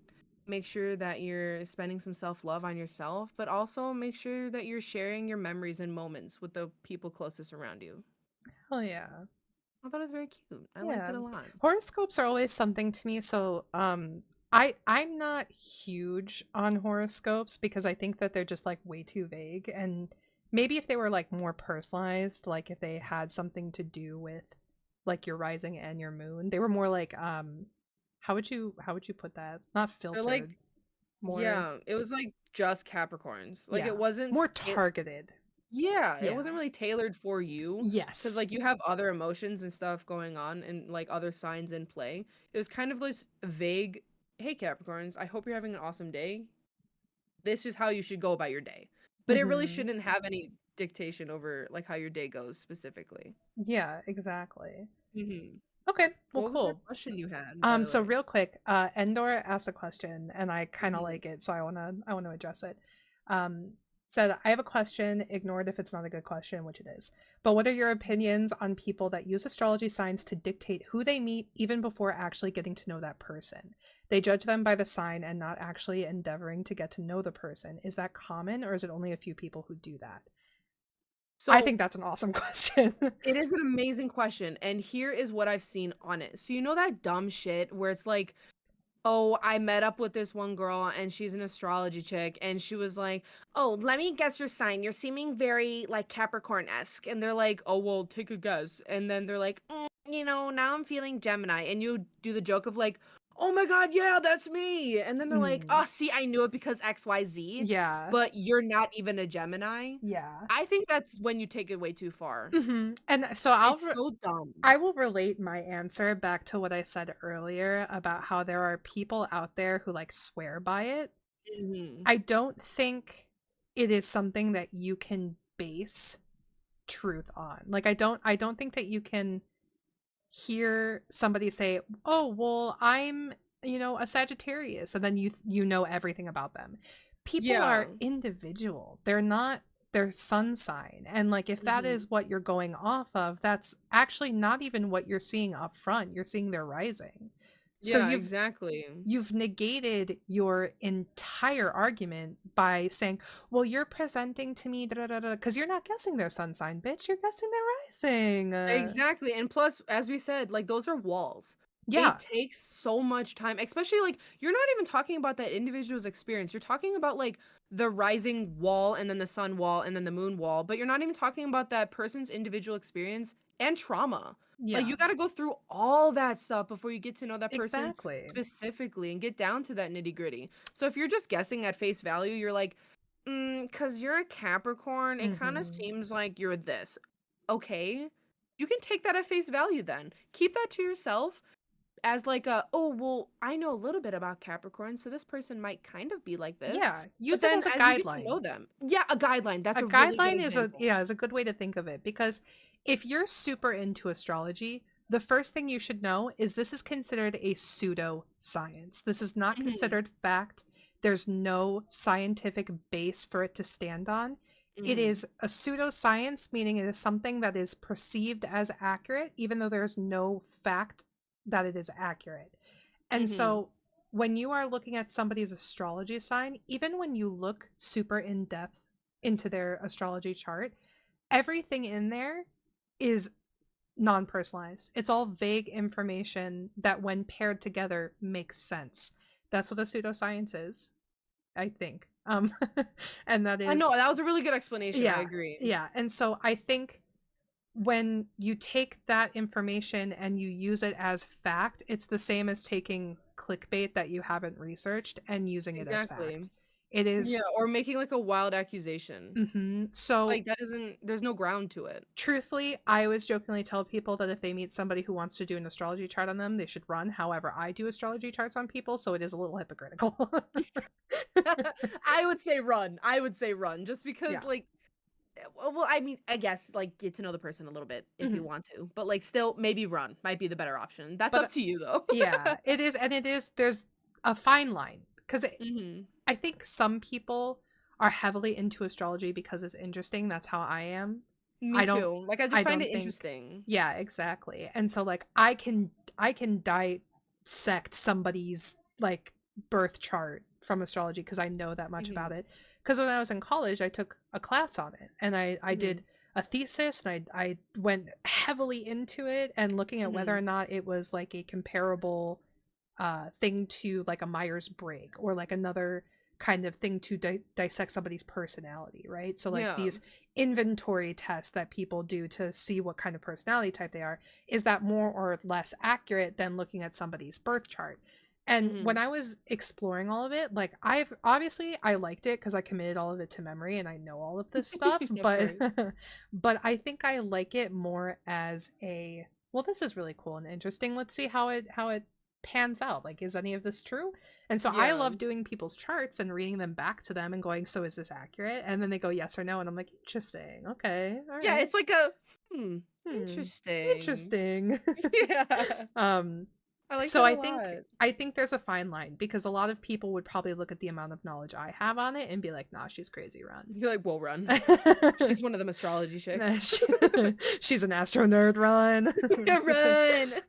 [SPEAKER 2] make sure that you're spending some self-love on yourself, but also make sure that you're sharing your memories and moments with the people closest around you.
[SPEAKER 1] Oh yeah.
[SPEAKER 2] I thought it was very cute. I liked
[SPEAKER 1] Yeah.
[SPEAKER 2] it a lot.
[SPEAKER 1] Horoscopes are always something to me, so I'm not huge on horoscopes because I think that they're just like way too vague, and maybe if they were like more personalized, like if they had something to do with like your rising and your moon, they were more like how would you put that? Not
[SPEAKER 2] They're like,
[SPEAKER 1] filtered, more
[SPEAKER 2] yeah, it was like just Capricorns. Like it
[SPEAKER 1] yeah,
[SPEAKER 2] wasn't
[SPEAKER 1] more targeted.
[SPEAKER 2] yeah, it
[SPEAKER 1] Yeah.
[SPEAKER 2] wasn't really tailored for you because
[SPEAKER 1] Yes.
[SPEAKER 2] like you have other emotions and stuff going on and like other signs in play. It was kind of like vague, hey Capricorns, I hope you're having an awesome day. This is how you should go about your day. But it really
[SPEAKER 1] Mhm.
[SPEAKER 2] shouldn't have any dictation over like how your day goes specifically.
[SPEAKER 1] Yeah, exactly.
[SPEAKER 2] Mhm.
[SPEAKER 1] Okay, well
[SPEAKER 2] What was that
[SPEAKER 1] cool.
[SPEAKER 2] question you had, by the
[SPEAKER 1] So
[SPEAKER 2] way?
[SPEAKER 1] real quick, Endor asked a question and I kind of
[SPEAKER 2] Mhm.
[SPEAKER 1] like it, so I want to address it. Um, said, I have a question, ignore it if it's not a good question, which it is. But what are your opinions on people that use astrology signs to dictate who they meet even before actually getting to know that person? They judge them by the sign and not actually endeavoring to get to know the person. Is that common or is it only a few people who do that? I
[SPEAKER 2] So
[SPEAKER 1] think that's an awesome question.
[SPEAKER 2] it is an amazing question, and here is what I've seen on it. So you know that dumb shit where it's like, oh, I met up with this one girl and she's an astrology chick and she was like, "Oh, let me guess your sign. You're seeming very like Capricorn-esque." And they're like, "Oh, well, take a guess." And then they're like, now I'm feeling Gemini." And you do the joke of like, "Oh my God, yeah, that's me." And then they're like,
[SPEAKER 1] Mm,
[SPEAKER 2] "Oh, see, I knew it because XYZ."
[SPEAKER 1] yeah.
[SPEAKER 2] But you're not even a Gemini.
[SPEAKER 1] Yeah.
[SPEAKER 2] I think that's when you take it way too far.
[SPEAKER 1] And so
[SPEAKER 2] It's so dumb.
[SPEAKER 1] I will relate my answer back to what I said earlier about how there are people out there who like swear by it.
[SPEAKER 2] Mhm.
[SPEAKER 1] I don't think it is something that you can base truth on. Like I don't think that you can hear somebody say, "Oh, well, I'm a Sagittarius," and then you know everything about them. People
[SPEAKER 2] Yeah.
[SPEAKER 1] are individual. They're not their sun sign. And like if that
[SPEAKER 2] Mhm.
[SPEAKER 1] is what you're going off of, that's actually not even what you're seeing up front. You're seeing their rising. So
[SPEAKER 2] Yeah,
[SPEAKER 1] you've
[SPEAKER 2] exactly.
[SPEAKER 1] you've negated your entire argument by saying, "Well, you're presenting to me because you're not guessing their sun sign, bitch. You're guessing their rising."
[SPEAKER 2] Exactly, and plus, as we said, like, those are walls. It
[SPEAKER 1] Yeah.
[SPEAKER 2] takes so much time, especially, like, you're not even talking about that individual's experience, you're talking about, like, the rising wall, and then the sun wall, and then the moon wall, but you're not even talking about that person's individual experience and trauma. Like,
[SPEAKER 1] Yeah.
[SPEAKER 2] you gotta go through all that stuff before you get to know that person
[SPEAKER 1] Exactly.
[SPEAKER 2] specifically and get down to that nitty-gritty. So if you're just guessing at face value, you're like, "'Cause you're a Capricorn, it kinda
[SPEAKER 1] Mhm.
[SPEAKER 2] seems like you're this." Okay. You can take that at face value then. Keep that to yourself as like a, "Oh, well, I know a little bit about Capricorn, so this person might kind of be like this."
[SPEAKER 1] Yeah,
[SPEAKER 2] But
[SPEAKER 1] use it
[SPEAKER 2] then
[SPEAKER 1] as a
[SPEAKER 2] as you get to
[SPEAKER 1] guideline.
[SPEAKER 2] know them, yeah, a guideline. That's
[SPEAKER 1] A
[SPEAKER 2] a really good
[SPEAKER 1] guideline
[SPEAKER 2] example.
[SPEAKER 1] is a good way to think of it because if you're super into astrology, the first thing you should know is this is considered a pseudo science. This is not
[SPEAKER 2] Mhm,
[SPEAKER 1] considered fact. There's no scientific base for it to stand on. It
[SPEAKER 2] mhm,
[SPEAKER 1] is a pseudoscience, meaning it is something that is perceived as accurate, even though there's no fact that it is accurate. And
[SPEAKER 2] mhm,
[SPEAKER 1] so when you are looking at somebody's astrology sign, even when you look super in depth into their astrology chart, everything in there is non personalized. It's all vague information that, when paired together, makes sense. That's what a pseudoscience is, I think. And that
[SPEAKER 2] I know,
[SPEAKER 1] is,
[SPEAKER 2] that was a really good explanation, I
[SPEAKER 1] yeah,
[SPEAKER 2] agree.
[SPEAKER 1] yeah. And so I think when you take that information and you use it as fact, it's the same as taking clickbait that you haven't researched and using it as
[SPEAKER 2] Exactly.
[SPEAKER 1] fact. It
[SPEAKER 2] Yeah,
[SPEAKER 1] is,
[SPEAKER 2] or making, like, a wild accusation.
[SPEAKER 1] so
[SPEAKER 2] Like, that isn't there's no ground to it.
[SPEAKER 1] truthfully, I always jokingly tell people that if they meet somebody who wants to do an astrology chart on them, they should run. However, I do astrology charts on people, so it is a little hypocritical.
[SPEAKER 2] I would say run, just because,
[SPEAKER 1] Yeah.
[SPEAKER 2] like, well, I mean, I guess, like, get to know the person a little bit if you
[SPEAKER 1] Mhm.
[SPEAKER 2] want to, but, like, still, maybe run might be the better option. That's
[SPEAKER 1] But
[SPEAKER 2] up to you, though.
[SPEAKER 1] yeah, it is, and it is. There's a fine line because
[SPEAKER 2] Mhm.
[SPEAKER 1] I think some people are heavily into astrology because it's interesting. That's how I am.
[SPEAKER 2] Me
[SPEAKER 1] I don't
[SPEAKER 2] too. Like, I
[SPEAKER 1] I
[SPEAKER 2] just find
[SPEAKER 1] don't
[SPEAKER 2] it
[SPEAKER 1] think
[SPEAKER 2] interesting.
[SPEAKER 1] yeah, exactly. And so like I can dissect somebody's like birth chart from astrology because I know that much about
[SPEAKER 2] Mhm.
[SPEAKER 1] it. Because when I was in college, I took a class on it and I
[SPEAKER 2] Mhm.
[SPEAKER 1] did a thesis and I went heavily into it and looking at whether
[SPEAKER 2] Mhm.
[SPEAKER 1] or not it was like a comparable thing to like a Myers-Briggs or like another kind of thing to dissect somebody's personality, right? So like
[SPEAKER 2] Yeah.
[SPEAKER 1] these inventory tests that people do to see what kind of personality type they are, is that more or less accurate than looking at somebody's birth chart? And when
[SPEAKER 2] Mhm.
[SPEAKER 1] I was exploring all of it, like I've obviously I liked it because I committed all of it to memory and I know all of this stuff,
[SPEAKER 2] Of
[SPEAKER 1] but
[SPEAKER 2] course.
[SPEAKER 1] but I think I like it more as a, well, this is really cool and interesting. Let's see how it pans out. Like, is any of this true? And so I
[SPEAKER 2] Yeah.
[SPEAKER 1] love doing people's charts and reading them back to them and going, so is this accurate? And then they go yes or no, and I'm like, interesting. Okay, all
[SPEAKER 2] Yeah,
[SPEAKER 1] right.
[SPEAKER 2] it's like a
[SPEAKER 1] Hmm.
[SPEAKER 2] interesting.
[SPEAKER 1] Interesting.
[SPEAKER 2] Yeah.
[SPEAKER 1] um
[SPEAKER 2] I like
[SPEAKER 1] so
[SPEAKER 2] that a
[SPEAKER 1] I think
[SPEAKER 2] lot.
[SPEAKER 1] there's a fine line because a lot of people would probably look at the amount of knowledge I have on it and be like, nah, she's crazy, run.
[SPEAKER 2] You're like, "We'll run." She's one of them astrology chicks.
[SPEAKER 1] She's an astro nerd, run.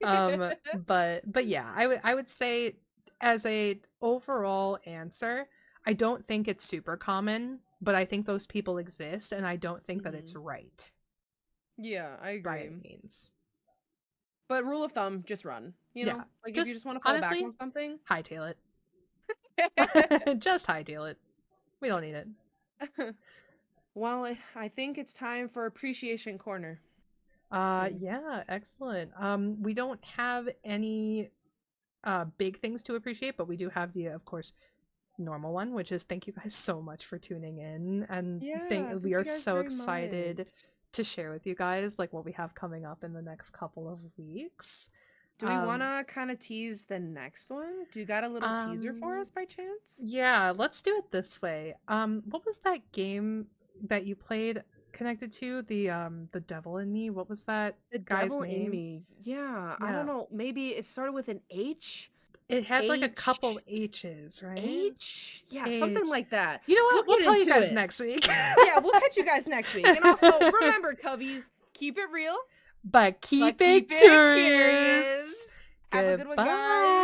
[SPEAKER 2] Run.
[SPEAKER 1] But yeah, I would say as a overall answer, I don't think it's super common, but I think those people exist and I don't think that it's
[SPEAKER 2] Mhm.
[SPEAKER 1] right
[SPEAKER 2] Yeah, I
[SPEAKER 1] by
[SPEAKER 2] agree.
[SPEAKER 1] any means.
[SPEAKER 2] But rule of thumb, just run. You
[SPEAKER 1] Yeah.
[SPEAKER 2] know? Like, if you
[SPEAKER 1] Just
[SPEAKER 2] just wanna fall back
[SPEAKER 1] honestly,
[SPEAKER 2] on something.
[SPEAKER 1] hightail it. Just hightail it. We don't need it.
[SPEAKER 2] Well, I think it's time for appreciation corner. Mm.
[SPEAKER 1] Yeah, excellent. We don't have any big things to appreciate, but we do have the, of course, normal one, which is thank you guys so much for tuning in, and
[SPEAKER 2] Yeah,
[SPEAKER 1] we
[SPEAKER 2] thank
[SPEAKER 1] are
[SPEAKER 2] you guys
[SPEAKER 1] so
[SPEAKER 2] very much.
[SPEAKER 1] excited to share with you guys like what we have coming up in the next couple of weeks.
[SPEAKER 2] Do we
[SPEAKER 1] Um,
[SPEAKER 2] wanna kinda tease the next one? Do you got a little teaser for
[SPEAKER 1] um,
[SPEAKER 2] us by chance?
[SPEAKER 1] yeah, let's do it this way. What was that game that you played connected to the Devil in Me? What was that
[SPEAKER 2] The
[SPEAKER 1] guy's
[SPEAKER 2] devil in
[SPEAKER 1] name?
[SPEAKER 2] me. Yeah, I don't
[SPEAKER 1] Yeah.
[SPEAKER 2] know. Maybe it started with an H?
[SPEAKER 1] It had like a couple
[SPEAKER 2] H?
[SPEAKER 1] H's, right?
[SPEAKER 2] H? Yeah, something
[SPEAKER 1] H.
[SPEAKER 2] like that.
[SPEAKER 1] You know
[SPEAKER 2] We'll
[SPEAKER 1] what? We'll
[SPEAKER 2] get
[SPEAKER 1] tell you
[SPEAKER 2] into
[SPEAKER 1] guys
[SPEAKER 2] it.
[SPEAKER 1] next week.
[SPEAKER 2] Yeah, we'll catch you guys next week. And also, remember, Coveys, keep it real,
[SPEAKER 1] But
[SPEAKER 2] but
[SPEAKER 1] keep
[SPEAKER 2] keep
[SPEAKER 1] it
[SPEAKER 2] it
[SPEAKER 1] curious.
[SPEAKER 2] curious. Have a good one, guys.
[SPEAKER 1] Goodbye.